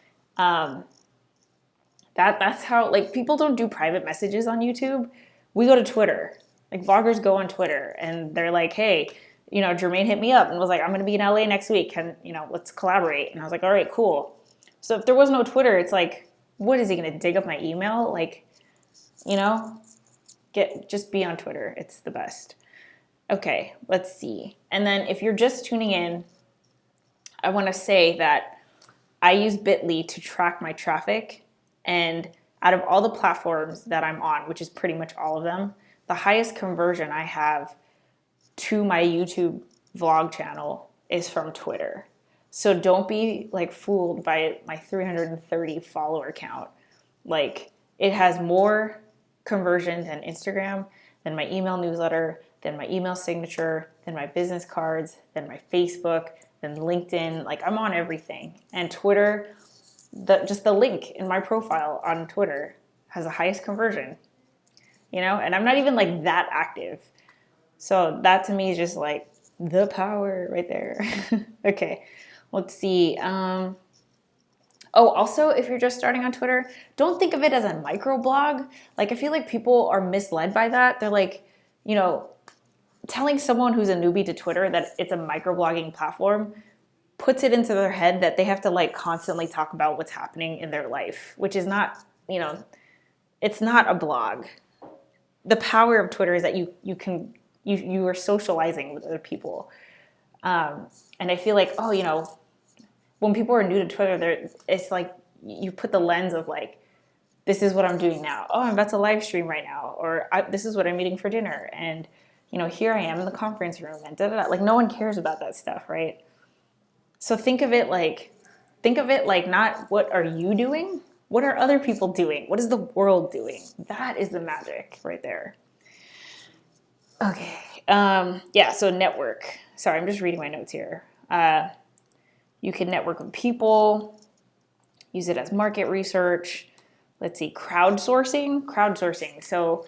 S1: that's how, like, people don't do private messages on YouTube. We go to Twitter. Like vloggers go on Twitter and they're like, hey, you know, Jermaine hit me up and was like, I'm going to be in LA next week. Can, you know, let's collaborate. And I was like, all right, cool. So if there was no Twitter, it's like, what is he going to dig up my email? Like, you know, just be on Twitter. It's the best. Okay, let's see. And then if you're just tuning in, I want to say that I use Bitly to track my traffic. And out of all the platforms that I'm on, which is pretty much all of them, the highest conversion I have to my YouTube vlog channel is from Twitter. So don't be like fooled by my 330 follower count. Like it has more conversion than Instagram, than my email newsletter, than my email signature, than my business cards, than my Facebook, than LinkedIn. Like I'm on everything. And Twitter, just the link in my profile on Twitter has the highest conversion, you know, and I'm not even like that active. So that to me is just like the power right there. Okay, let's see. Also, if you're just starting on Twitter, don't think of it as a microblog. Like I feel like people are misled by that. They're like, you know, telling someone who's a newbie to Twitter that it's a microblogging platform puts it into their head that they have to like constantly talk about what's happening in their life, which is not, you know, it's not a blog. The power of Twitter is that you are socializing with other people. And I feel like, oh, you know, when people are new to Twitter, it's like you put the lens of like, this is what I'm doing now. Oh, I'm about to live stream right now. Or this is what I'm eating for dinner. And, you know, here I am in the conference room and da-da-da. Like no one cares about that stuff, right? So think of it like not what are you doing, What are other people doing? What is the world doing? That is the magic right there. Okay. Yeah, so network. Sorry, I'm just reading my notes here. You can network with people, use it as market research. Let's see, crowdsourcing. Crowdsourcing. So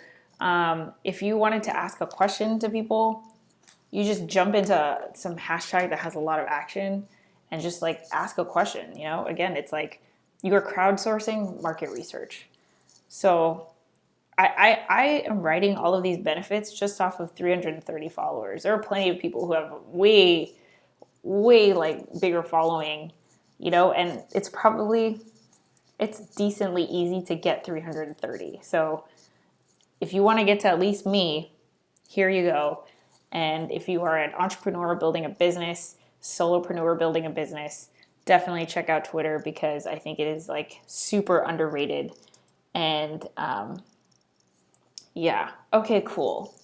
S1: if you wanted to ask a question to people, you just jump into some hashtag that has a lot of action and just like ask a question, you know? Again, it's like you're crowdsourcing market research. So I am writing all of these benefits just off of 330 followers. There are plenty of people who have way like bigger following, you know, and it's decently easy to get 330. So if you want to get to at least me, here you go. And if you are an entrepreneur building a business, solopreneur building a business, definitely check out Twitter because I think it is like super underrated. And yeah, okay, cool.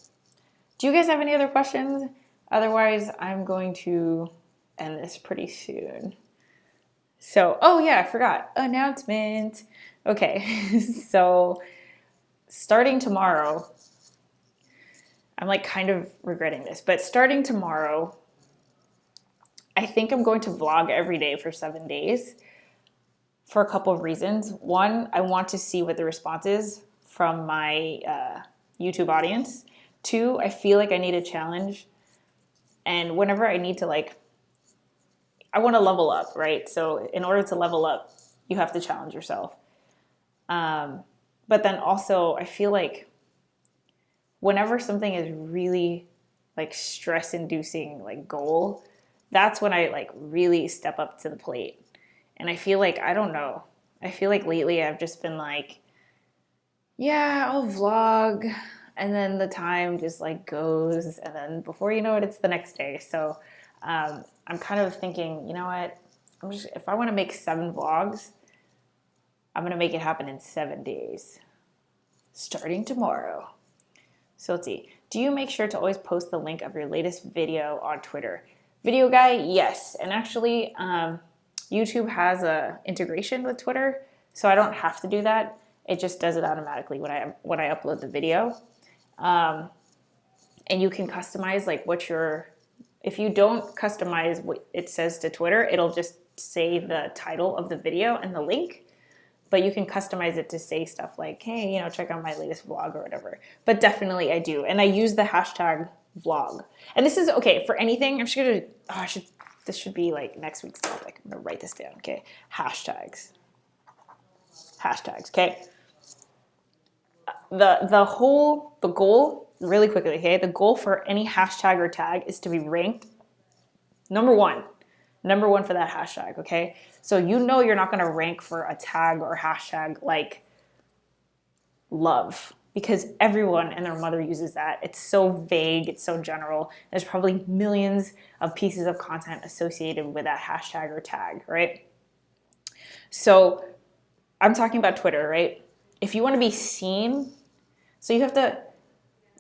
S1: Do you guys have any other questions? Otherwise, I'm going to end this pretty soon. So, oh yeah, I forgot. Announcement. Okay, so starting tomorrow, I'm like kind of regretting this, but starting tomorrow, I think I'm going to vlog every day for 7 days for a couple of reasons. One, I want to see what the response is from my YouTube audience. Two, I feel like I need a challenge. And whenever I need to I want to level up, right? So in order to level up, you have to challenge yourself. But then also, I feel like whenever something is really like stress-inducing, like goal, that's when I like really step up to the plate. And I feel like, I don't know, I feel like lately I've just been like, yeah, I'll vlog. And then the time just like goes. And then before you know it, it's the next day. So I'm kind of thinking, you know what, if I want to make 7 vlogs, I'm going to make it happen in 7 days, starting tomorrow. So let's see. Do you make sure to always post the link of your latest video on Twitter? Video guy, yes. And actually, YouTube has a integration with Twitter, so I don't have to do that. It just does it automatically when I upload the video. And you can customize like if you don't customize what it says to Twitter, it'll just say the title of the video and the link. But you can customize it to say stuff like, hey, you know, check out my latest vlog or whatever. But definitely I do. And I use the hashtag vlog. And this is, okay, for anything, I'm just going to, this should be like next week's topic. I'm going to write this down, okay? Hashtags, okay? The goal, really quickly, okay? The goal for any hashtag or tag is to be ranked number one for that hashtag, okay? So you know you're not going to rank for a tag or hashtag like love because everyone and their mother uses that. It's so vague, it's so general. There's probably millions of pieces of content associated with that hashtag or tag, right? So I'm talking about Twitter, right? If you want to be seen, so you have to,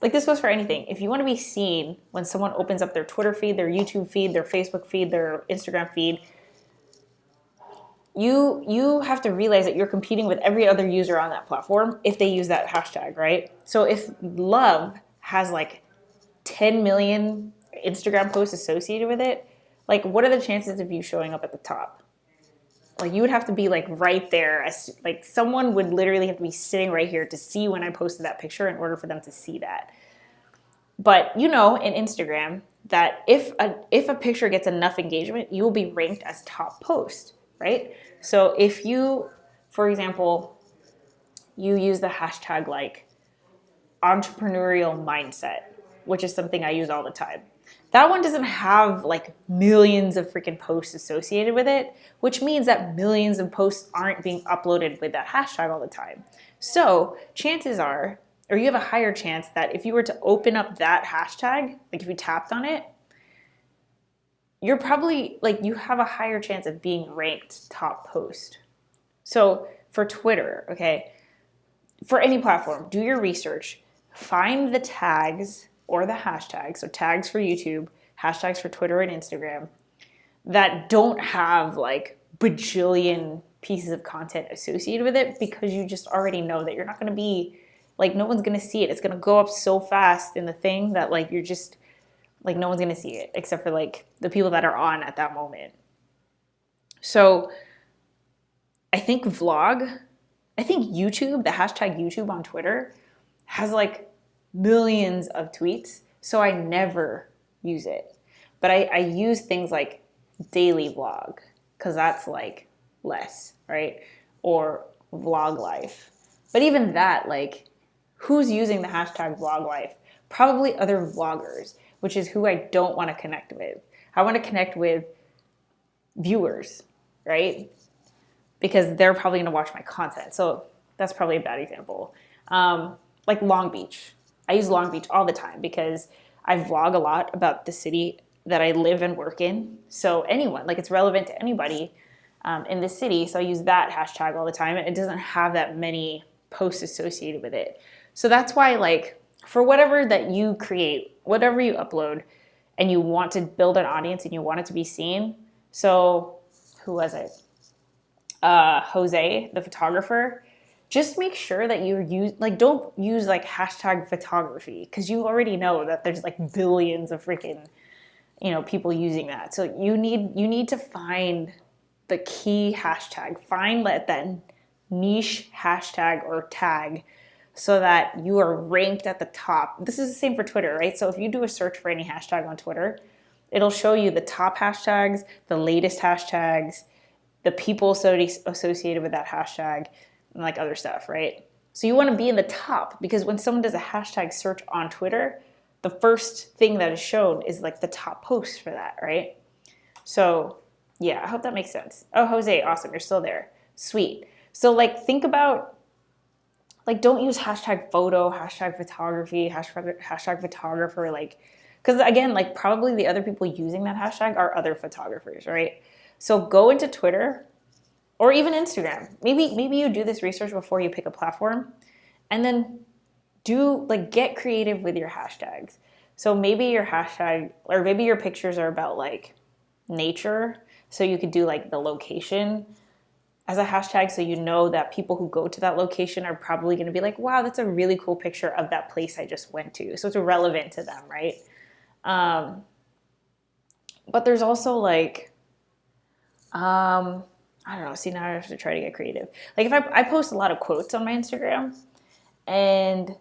S1: like this goes for anything. If you want to be seen when someone opens up their Twitter feed, their YouTube feed, their Facebook feed, their Instagram feed, you have to realize that you're competing with every other user on that platform if they use that hashtag, right? So if love has like 10 million Instagram posts associated with it, like what are the chances of you showing up at the top? Like you would have to be like right there. Like someone would literally have to be sitting right here to see when I posted that picture in order for them to see that. But you know in Instagram that if a picture gets enough engagement, you will be ranked as top post, right? So if you, for example, you use the hashtag like entrepreneurial mindset, which is something I use all the time. That one doesn't have like millions of freaking posts associated with it, which means that millions of posts aren't being uploaded with that hashtag all the time. So chances are, or you have a higher chance that if you were to open up that hashtag, like if you tapped on it, you're probably like, you have a higher chance of being ranked top post. So for Twitter, okay, for any platform, do your research, find the tags or the hashtags, so tags for YouTube, hashtags for Twitter and Instagram, that don't have like bajillion pieces of content associated with it, because you just already know that you're not going to be like, no one's going to see it. It's going to go up so fast in the thing that like you're just like, no one's going to see it except for like the people that are on at that moment. So I think YouTube, the hashtag YouTube on Twitter has like millions of tweets. So I never use it. But I use things like daily vlog, because that's like less, right? Or vlog life. But even that, like, who's using the hashtag vlog life? Probably other vloggers, which is who I don't want to connect with. I want to connect with viewers, right? Because they're probably going to watch my content. So that's probably a bad example. Like Long Beach. I use Long Beach all the time because I vlog a lot about the city that I live and work in. So anyone, like, it's relevant to anybody in the city. So I use that hashtag all the time. And it doesn't have that many posts associated with it. So that's why, like, for whatever that you create, whatever you upload, and you want to build an audience and you want it to be seen. So who was it? Jose, the photographer. Just make sure that you use, like, don't use like hashtag photography, because you already know that there's like billions of freaking, people using that. So you need to find the key hashtag, find that niche hashtag or tag, so that you are ranked at the top. This is the same for Twitter, right? So if you do a search for any hashtag on Twitter, it'll show you the top hashtags, the latest hashtags, the people associated with that hashtag, and like other stuff, right? So you want to be in the top, because when someone does a hashtag search on Twitter, the first thing that is shown is like the top post for that, right? So yeah, I hope that makes sense. Oh, Jose, awesome, you're still there. Sweet. So like, think about, like, don't use hashtag photo, hashtag photography, hashtag photographer, like, because again, like, probably the other people using that hashtag are other photographers, right? So go into Twitter or even Instagram. Maybe you do this research before you pick a platform, and then get creative with your hashtags. So maybe your hashtag, or maybe your pictures are about like nature. So you could do like the location as a hashtag, so you know that people who go to that location are probably going to be like, wow, that's a really cool picture of that place I just went to. So it's relevant to them, right? But there's also like, I don't know. See, now I have to try to get creative. Like, if I post a lot of quotes on my Instagram, and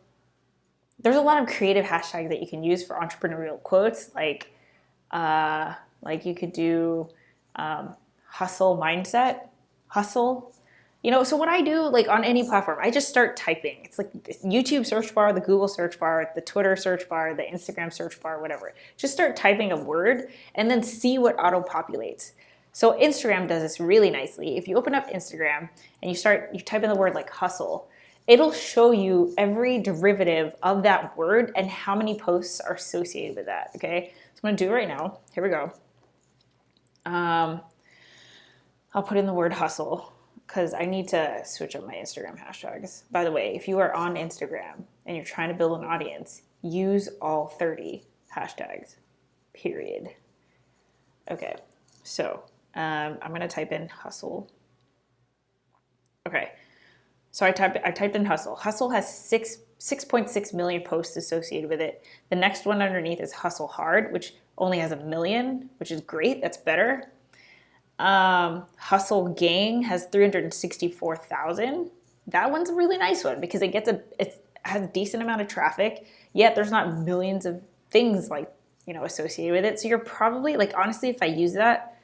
S1: there's a lot of creative hashtags that you can use for entrepreneurial quotes. Like you could do hustle mindset, hustle. So what I do, like, on any platform, I just start typing. It's like the YouTube search bar, the Google search bar, the Twitter search bar, the Instagram search bar, whatever. Just start typing a word and then see what auto-populates. So Instagram does this really nicely. If you open up Instagram and you type in the word like hustle, it'll show you every derivative of that word and how many posts are associated with that, okay? So I'm gonna do it right now. Here we go. I'll put in the word hustle, because I need to switch up my Instagram hashtags. By the way, if you are on Instagram and you're trying to build an audience, use all 30 hashtags, period. Okay, so I'm gonna type in hustle. Okay, so I typed in hustle. Hustle has 6.6 million posts associated with it. The next one underneath is hustle hard, which only has 1 million, which is great, that's better. Hustle gang has 364,000. That one's a really nice one, because it has a decent amount of traffic, yet there's not millions of things like, associated with it. So you're probably, like, honestly, if I use that,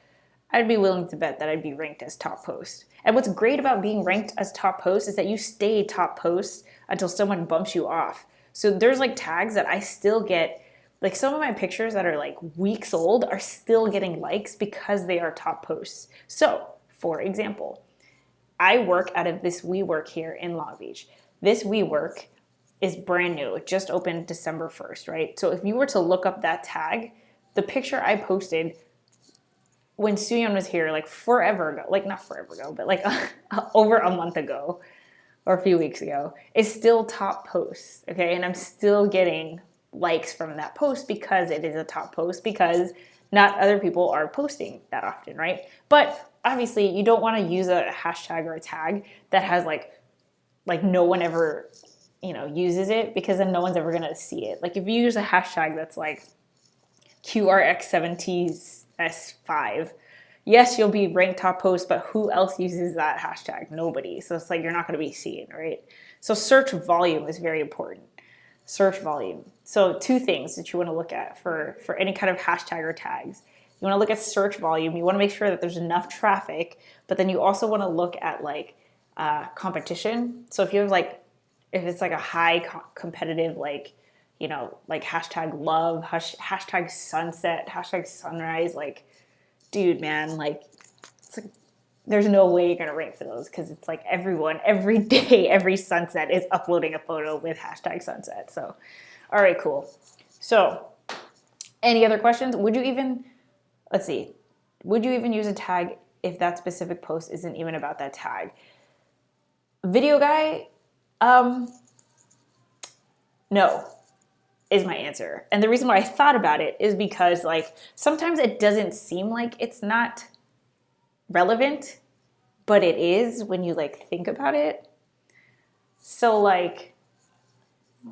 S1: I'd be willing to bet that I'd be ranked as top post. And what's great about being ranked as top post is that you stay top post until someone bumps you off. So there's like tags that I still get, like some of my pictures that are like weeks old are still getting likes because they are top posts. So, for example, I work out of this WeWork here in Long Beach. This WeWork is brand new. It just opened December 1st, right? So if you were to look up that tag, the picture I posted when Suyeon was here, like forever ago, like not forever ago, but like over a month ago or a few weeks ago, is still top post, okay? And I'm still getting likes from that post because it is a top post, because not other people are posting that often, right? But obviously you don't want to use a hashtag or a tag that has like no one ever, uses it, because then no one's ever going to see it. Like if you use a hashtag that's like QRX7TS5, yes, you'll be ranked top post, but who else uses that hashtag? Nobody. So it's like you're not going to be seen, right? So search volume is very important. Search volume. So two things that you want to look at for any kind of hashtag or tags. You want to look at search volume. You want to make sure that there's enough traffic, but then you also want to look at like competition. So if you have if it's like a high competitive, like hashtag love, hashtag sunset, hashtag sunrise, like, dude, man, like, it's like, there's no way you're going to rank for those, because it's like everyone, every day, every sunset is uploading a photo with hashtag sunset. So, all right, cool. So, any other questions? Would you even use a tag if that specific post isn't even about that tag? Video guy, no, is my answer. And the reason why I thought about it is because like sometimes it doesn't seem like it's not relevant, but it is when you like think about it. So like,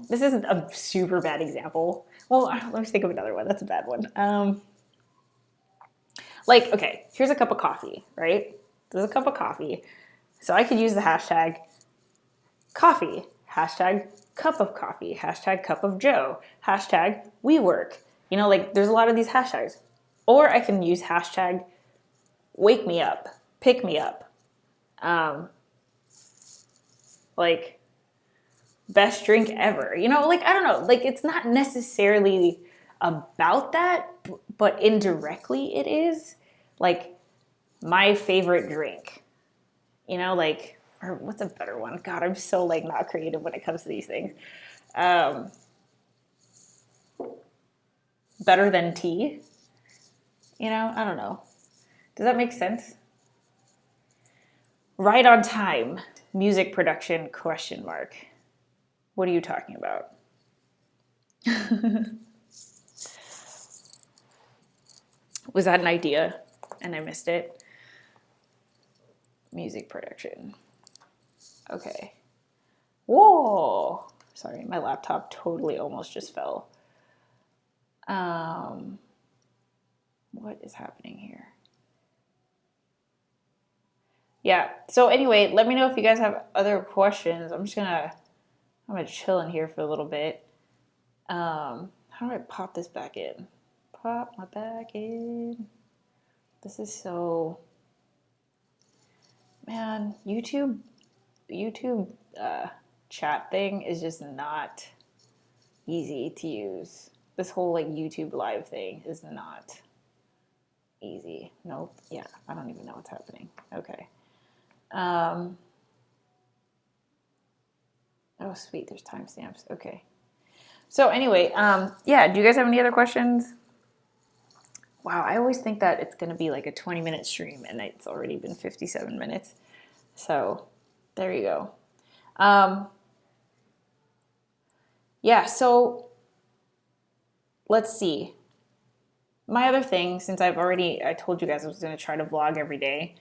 S1: this isn't a super bad example. Well, let me think of another one. That's a bad one. Okay, here's a cup of coffee, right? There's a cup of coffee. So I could use the hashtag coffee, hashtag cup of coffee, hashtag cup of Joe, hashtag WeWork. There's a lot of these hashtags. Or I can use hashtag wake me up, pick me up. Best drink ever. I don't know. It's not necessarily about that, but indirectly it is. Like, my favorite drink. Or what's a better one? God, I'm so not creative when it comes to these things. Better than tea. I don't know. Does that make sense? Right on time. Music production, ? What are you talking about? Was that an idea and I missed it? Music production. Okay. Whoa. Sorry, my laptop totally almost just fell. What is happening here? Yeah. So anyway, let me know if you guys have other questions. I'm gonna chill in here for a little bit. How do I pop this back in? Pop my back in. This is so, man, YouTube chat thing is just not easy to use. This whole YouTube live thing is not easy. Nope. Yeah, I don't even know what's happening. Okay. Oh, sweet. There's timestamps. Okay. So anyway, yeah, do you guys have any other questions? Wow, I always think that it's going to be like a 20-minute stream, and it's already been 57 minutes. So there you go. Yeah, so let's see. My other thing, since I told you guys I was going to try to vlog every day.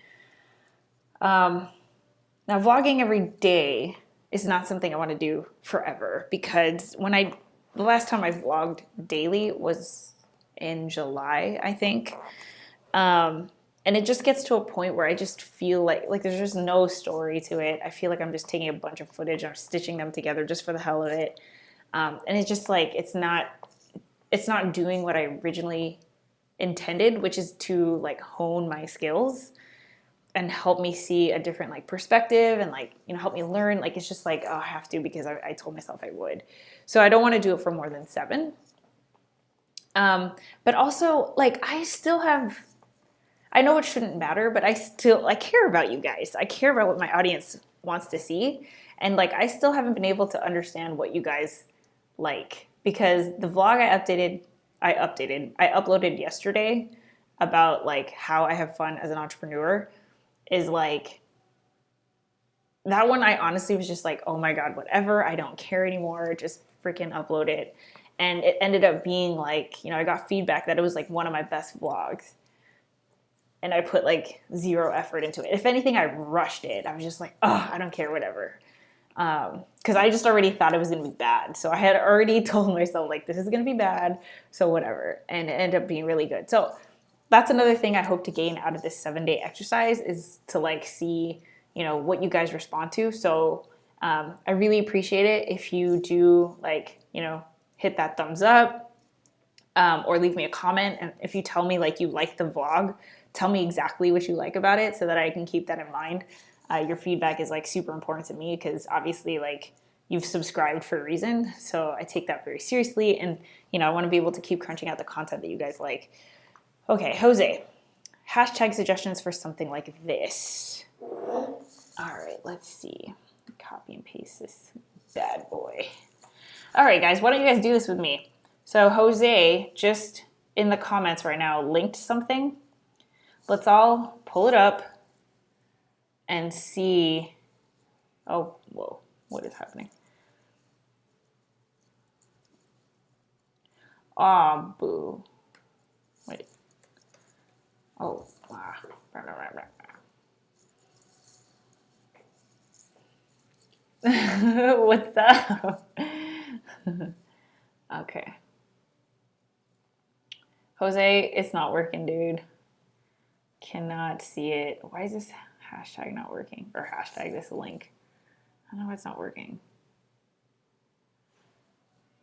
S1: Now, vlogging every day is not something I want to do forever, because the last time I vlogged daily was in July, I think. And it just gets to a point where I just feel like there's just no story to it. I feel like I'm just taking a bunch of footage, I'm stitching them together just for the hell of it. And it's just it's not doing what I originally intended, which is to hone my skills and help me see a different perspective and help me learn. It's just oh, I have to, because I told myself I would. So I don't want to do it for more than 7. But also I know it shouldn't matter, but I care about you guys. I care about what my audience wants to see. And I still haven't been able to understand what you guys like, because the vlog I uploaded yesterday about how I have fun as an entrepreneur is that one I honestly was just oh my God, whatever. I don't care anymore. Just freaking upload it. And it ended up being like, I got feedback that it was like one of my best vlogs. And I put like zero effort into it. If anything, I rushed it. I was just like, oh, I don't care, whatever. Because I just already thought it was going to be bad. So I had already told myself, like, this is going to be bad, so whatever. And it ended up being really good. So that's another thing I hope to gain out of this 7-day exercise, is to like see, what you guys respond to. So I really appreciate it if you do like, hit that thumbs up, or leave me a comment. And if you tell me like you like the vlog, tell me exactly what you like about it so that I can keep that in mind. Your feedback is like super important to me, because obviously like you've subscribed for a reason. So I take that very seriously. And, I want to be able to keep crunching out the content that you guys like. Okay, Jose, hashtag suggestions for something like this. All right, let's see. Copy and paste this bad boy. All right, guys, why don't you guys do this with me? So Jose just in the comments right now linked something. Let's all pull it up and see. Oh, whoa, what is happening? Oh, boo. Wait. Oh, wow. What's up? Okay. Jose, it's not working, dude. Cannot see it. Why is this hashtag not working? Or hashtag this link. I don't know why it's not working.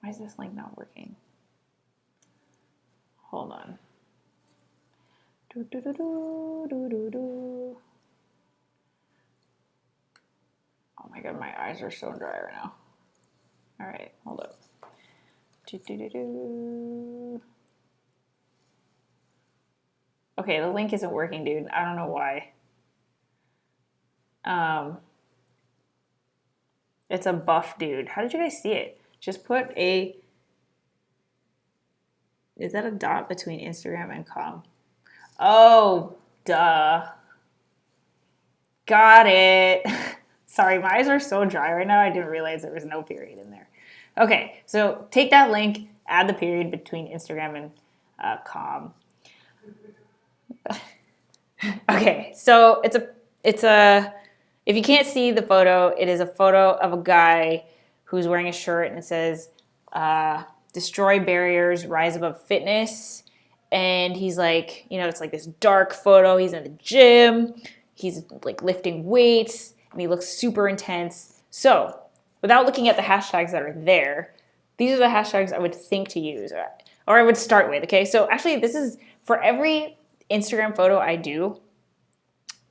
S1: Why is this link not working? Hold on. Do, do, do, do, do, do, do. Oh my god, my eyes are so dry right now. All right, hold up. Do, do, do, do. Okay, the link isn't working, dude. I don't know why. It's a buff dude. How did you guys see it? Just put a... Is that a dot between Instagram and com? Oh, duh. Got it. Sorry, my eyes are so dry right now. I didn't realize there was no period in there. Okay, so take that link, add the period between Instagram and com. Okay, so it's a if you can't see the photo, it is a photo of a guy who's wearing a shirt and it says destroy barriers, rise above fitness. And he's like, it's like this dark photo. He's in the gym. He's like lifting weights and he looks super intense. So without looking at the hashtags that are there, these are the hashtags I would think to use, or I would start with, okay? So actually this is for every Instagram photo I do.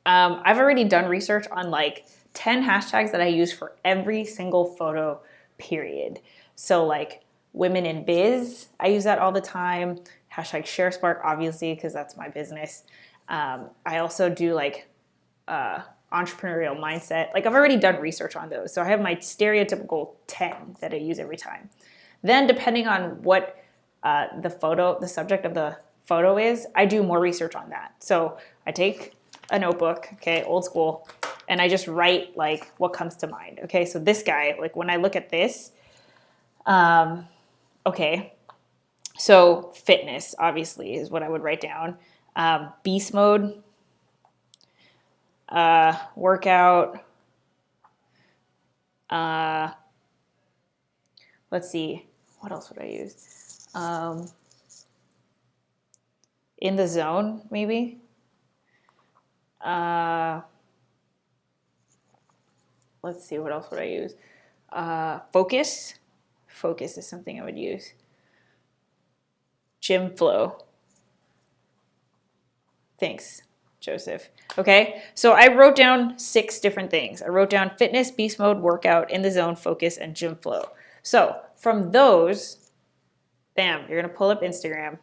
S1: I've already done research on like 10 hashtags that I use for every single photo, period. So like women in biz, I use that all the time. Hashtag Sharespark, obviously, because that's my business. I also do like entrepreneurial mindset. Like I've already done research on those. So I have my stereotypical 10 that I use every time. Then depending on what the subject of the photo is, I do more research on that. So I take a notebook, okay, old school, and I just write like what comes to mind. Okay, so this guy, like when I look at this, okay, so fitness obviously is what I would write down. Beast mode, workout, let's see, what else would I use? In the zone, maybe. Let's see, what else would I use? Focus. Focus is something I would use. Gym flow. Thanks, Joseph. Okay, so I wrote down 6 different things. I wrote down fitness, beast mode, workout, in the zone, focus, and gym flow. So from those, bam, you're gonna pull up Instagram,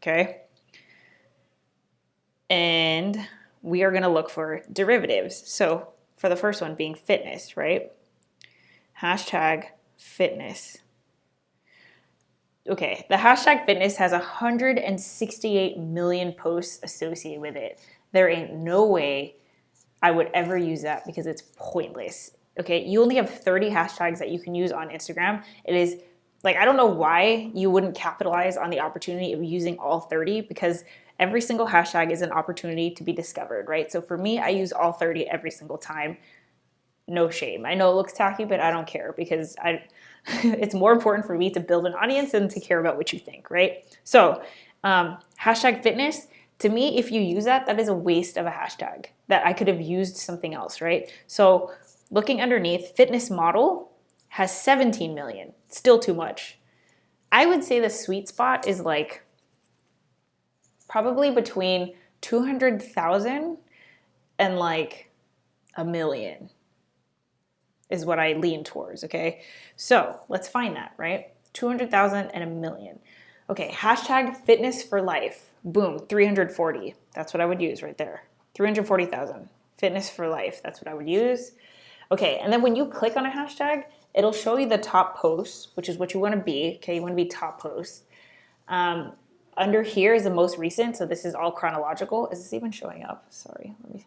S1: okay? And we are gonna look for derivatives. So for the first one being fitness, right? Hashtag fitness. Okay, the hashtag fitness has 168 million posts associated with it. There ain't no way I would ever use that because it's pointless. Okay, you only have 30 hashtags that you can use on Instagram. It is like, I don't know why you wouldn't capitalize on the opportunity of using all 30, because every single hashtag is an opportunity to be discovered, right? So for me, I use all 30 every single time. No shame. I know it looks tacky, but I don't care, because it's more important for me to build an audience than to care about what you think, right? So hashtag fitness, to me, if you use that, that is a waste of a hashtag that I could have used something else, right? So looking underneath, fitness model has 17 million, still too much. I would say the sweet spot is like probably between 200,000 and like a million is what I lean towards, okay? So let's find that, right? 200,000 and a million. Okay, hashtag fitness for life. Boom, 340. That's what I would use right there. 340,000. Fitness for life. That's what I would use. Okay, and then when you click on a hashtag, it'll show you the top posts, which is what you want to be. Okay, you want to be top posts. Under here is the most recent, so this is all chronological. Is this even showing up? Sorry, let me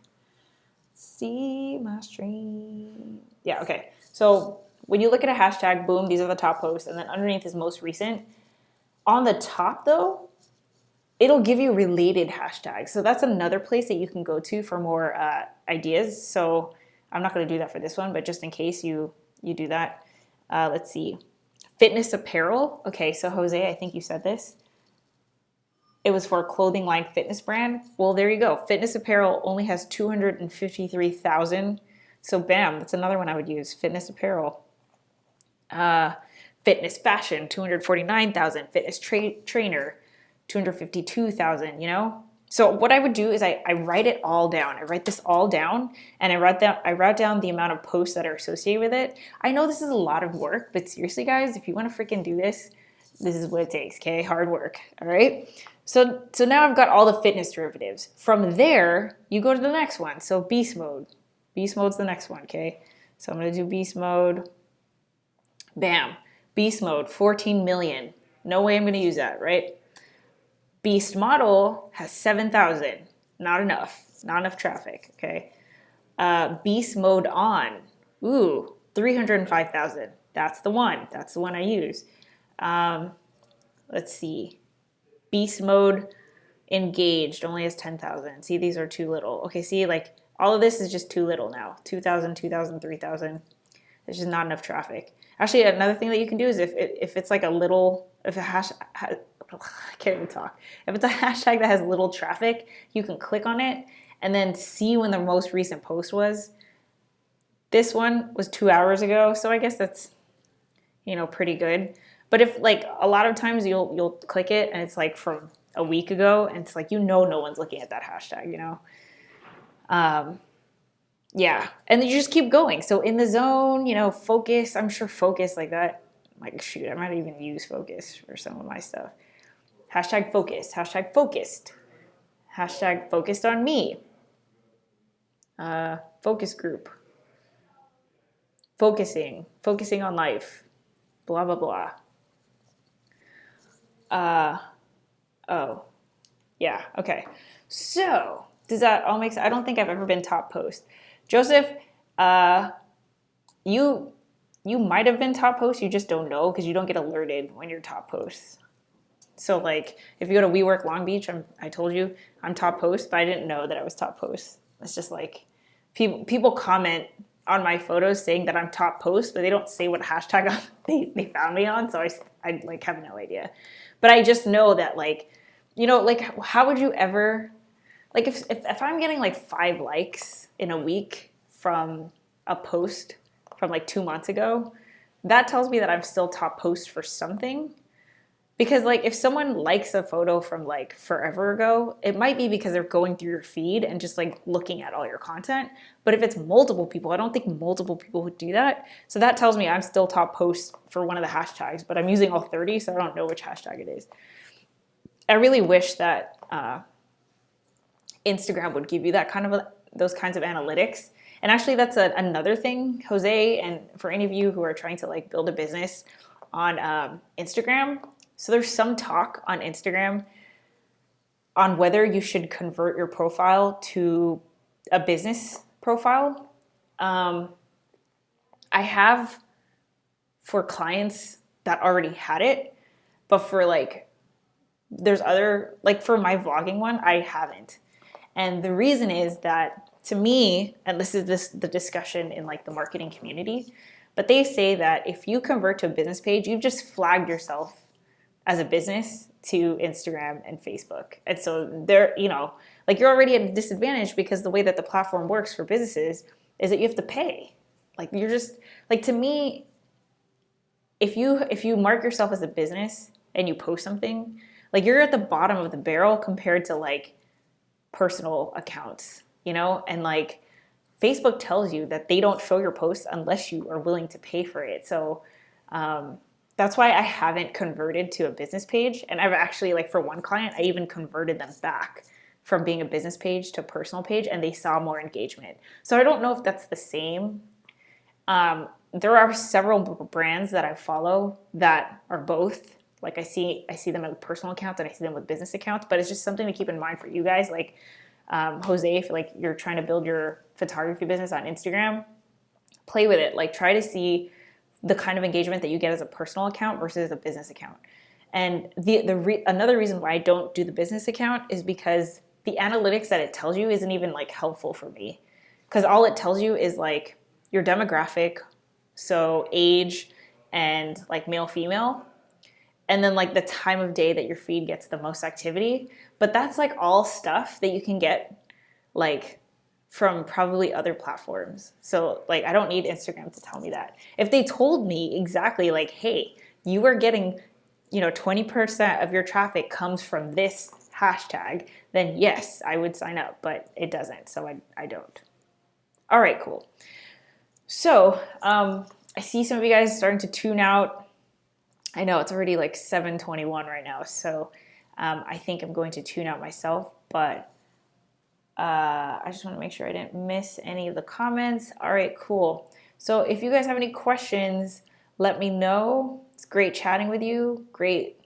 S1: see my stream. Yeah, okay. So when you look at a hashtag, boom, these are the top posts, and then underneath is most recent. On the top, though, it'll give you related hashtags. So that's another place that you can go to for more ideas. So I'm not going to do that for this one, but just in case you do that. Let's see. Fitness apparel. Okay, so Jose, I think you said this. It was for a clothing line fitness brand. Well, there you go. Fitness apparel only has 253,000. So bam, that's another one I would use. Fitness apparel. Fitness fashion, 249,000. Fitness trainer, 252,000, you know? So what I would do is I write it all down. I write this all down, and I write down the amount of posts that are associated with it. I know this is a lot of work, but seriously, guys, if you want to freaking do this, this is what it takes, okay? Hard work, all right? So now I've got all the fitness derivatives. From there, you go to the next one. So beast mode. Beast mode's the next one, okay? So I'm going to do beast mode. Bam. Beast mode, 14 million. No way I'm going to use that, right? Beast model has 7,000. Not enough. Not enough traffic, okay? Beast mode on. Ooh, 305,000. That's the one. That's the one I use. Let's see. Beast mode engaged only has 10,000. See, these are too little. Okay, see, like all of this is just too little now. 2,000, 2,000, 3,000. There's just not enough traffic. Actually, another thing that you can do is if it's like a little, if a I can't even talk. If it's a hashtag that has little traffic, you can click on it and then see when the most recent post was. This one was 2 hours ago, so I guess that's, you know, pretty good. But if like a lot of times you'll click it and it's like from a week ago, and it's like, you know, no one's looking at that hashtag, you know. Yeah, and then you just keep going. So in the zone, you know, focus. I'm sure focus like that. Like shoot, I might even use focus for some of my stuff. Hashtag focus. Hashtag focused. Hashtag focused on me. Focus group. Focusing on life. Blah blah blah. Oh, yeah, okay. So, does that all make sense? I don't think I've ever been top post. Joseph, you might have been top post, you just don't know because you don't get alerted when you're top post. So, like, if you go to WeWork Long Beach, I told you I'm top post, but I didn't know that I was top post. It's just like, people comment on my photos saying that I'm top post, but they don't say what hashtag they found me on, so I like have no idea. But I just know that, like, you know, like, how would you ever, like, if I'm getting like 5 likes in a week from a post from like 2 months ago, that tells me that I'm still top post for something. Because, like, if someone likes a photo from like forever ago, it might be because they're going through your feed and just like looking at all your content. But if it's multiple people, I don't think multiple people would do that. So that tells me I'm still top post for one of the hashtags, but I'm using all 30, so I don't know which hashtag it is. I really wish that Instagram would give you that kind of those kinds of analytics. And actually, that's another thing, Jose, and for any of you who are trying to like build a business on Instagram. So there's some talk on Instagram on whether you should convert your profile to a business profile. I have, for clients that already had it, but for like, there's other, like for my vlogging one, I haven't. And the reason is that to me, and this is the discussion in like the marketing community, but they say that if you convert to a business page, you've just flagged yourself as a business to Instagram and Facebook. And so they're, you know, like you're already at a disadvantage because the way that the platform works for businesses is that you have to pay. Like you're just, like to me, if you mark yourself as a business and you post something, like you're at the bottom of the barrel compared to like personal accounts, you know? And like Facebook tells you that they don't show your posts unless you are willing to pay for it. So that's why I haven't converted to a business page. And I've actually, like for one client, I even converted them back from being a business page to a personal page, and they saw more engagement. So I don't know if that's the same. There are several brands that I follow that are both. Like I see them with personal accounts and I see them with business accounts, but it's just something to keep in mind for you guys. Like Jose, if like you're trying to build your photography business on Instagram, play with it. Like try to see the kind of engagement that you get as a personal account versus a business account. And another reason why I don't do the business account is because the analytics that it tells you isn't even like helpful for me. Because all it tells you is like your demographic, so age and like male, female, and then like the time of day that your feed gets the most activity. But that's like all stuff that you can get like from probably other platforms. So like I don't need Instagram to tell me that. If they told me exactly like, hey, you are getting, you know, 20% of your traffic comes from this hashtag, then yes, I would sign up, but it doesn't, so I don't. All right, cool. So I see some of you guys starting to tune out. I know it's already like 7:21 right now, so I think I'm going to tune out myself, but I just want to make sure I didn't miss any of the comments. All right, cool. So if you guys have any questions, let me know. It's great chatting with you. Great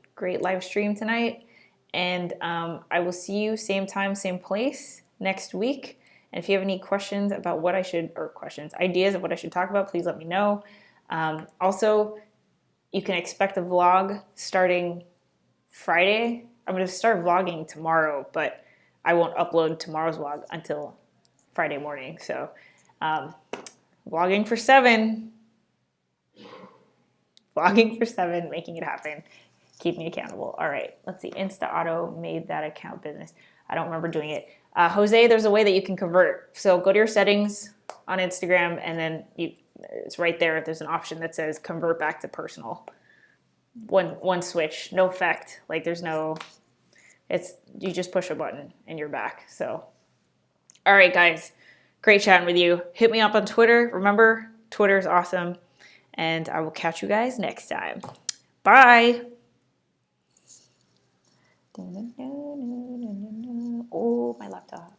S1: live stream tonight. And I will see you same time, same place next week. And if you have any questions about what I should, or questions, ideas of what I should talk about, please let me know. Also, you can expect a vlog starting Friday. I'm going to start vlogging tomorrow, but I won't upload tomorrow's vlog until Friday morning. So vlogging for 7. Vlogging for 7, making it happen. Keep me accountable. All right, let's see. Insta Auto made that account business. I don't remember doing it. Jose, there's a way that you can convert. So go to your settings on Instagram, and then it's right there. There's an option that says convert back to personal. One switch, no effect. Like there's no, you just push a button and you're back. So, all right, guys, great chatting with you. Hit me up on Twitter. Remember, Twitter is awesome. And I will catch you guys next time. Bye. Oh, my laptop.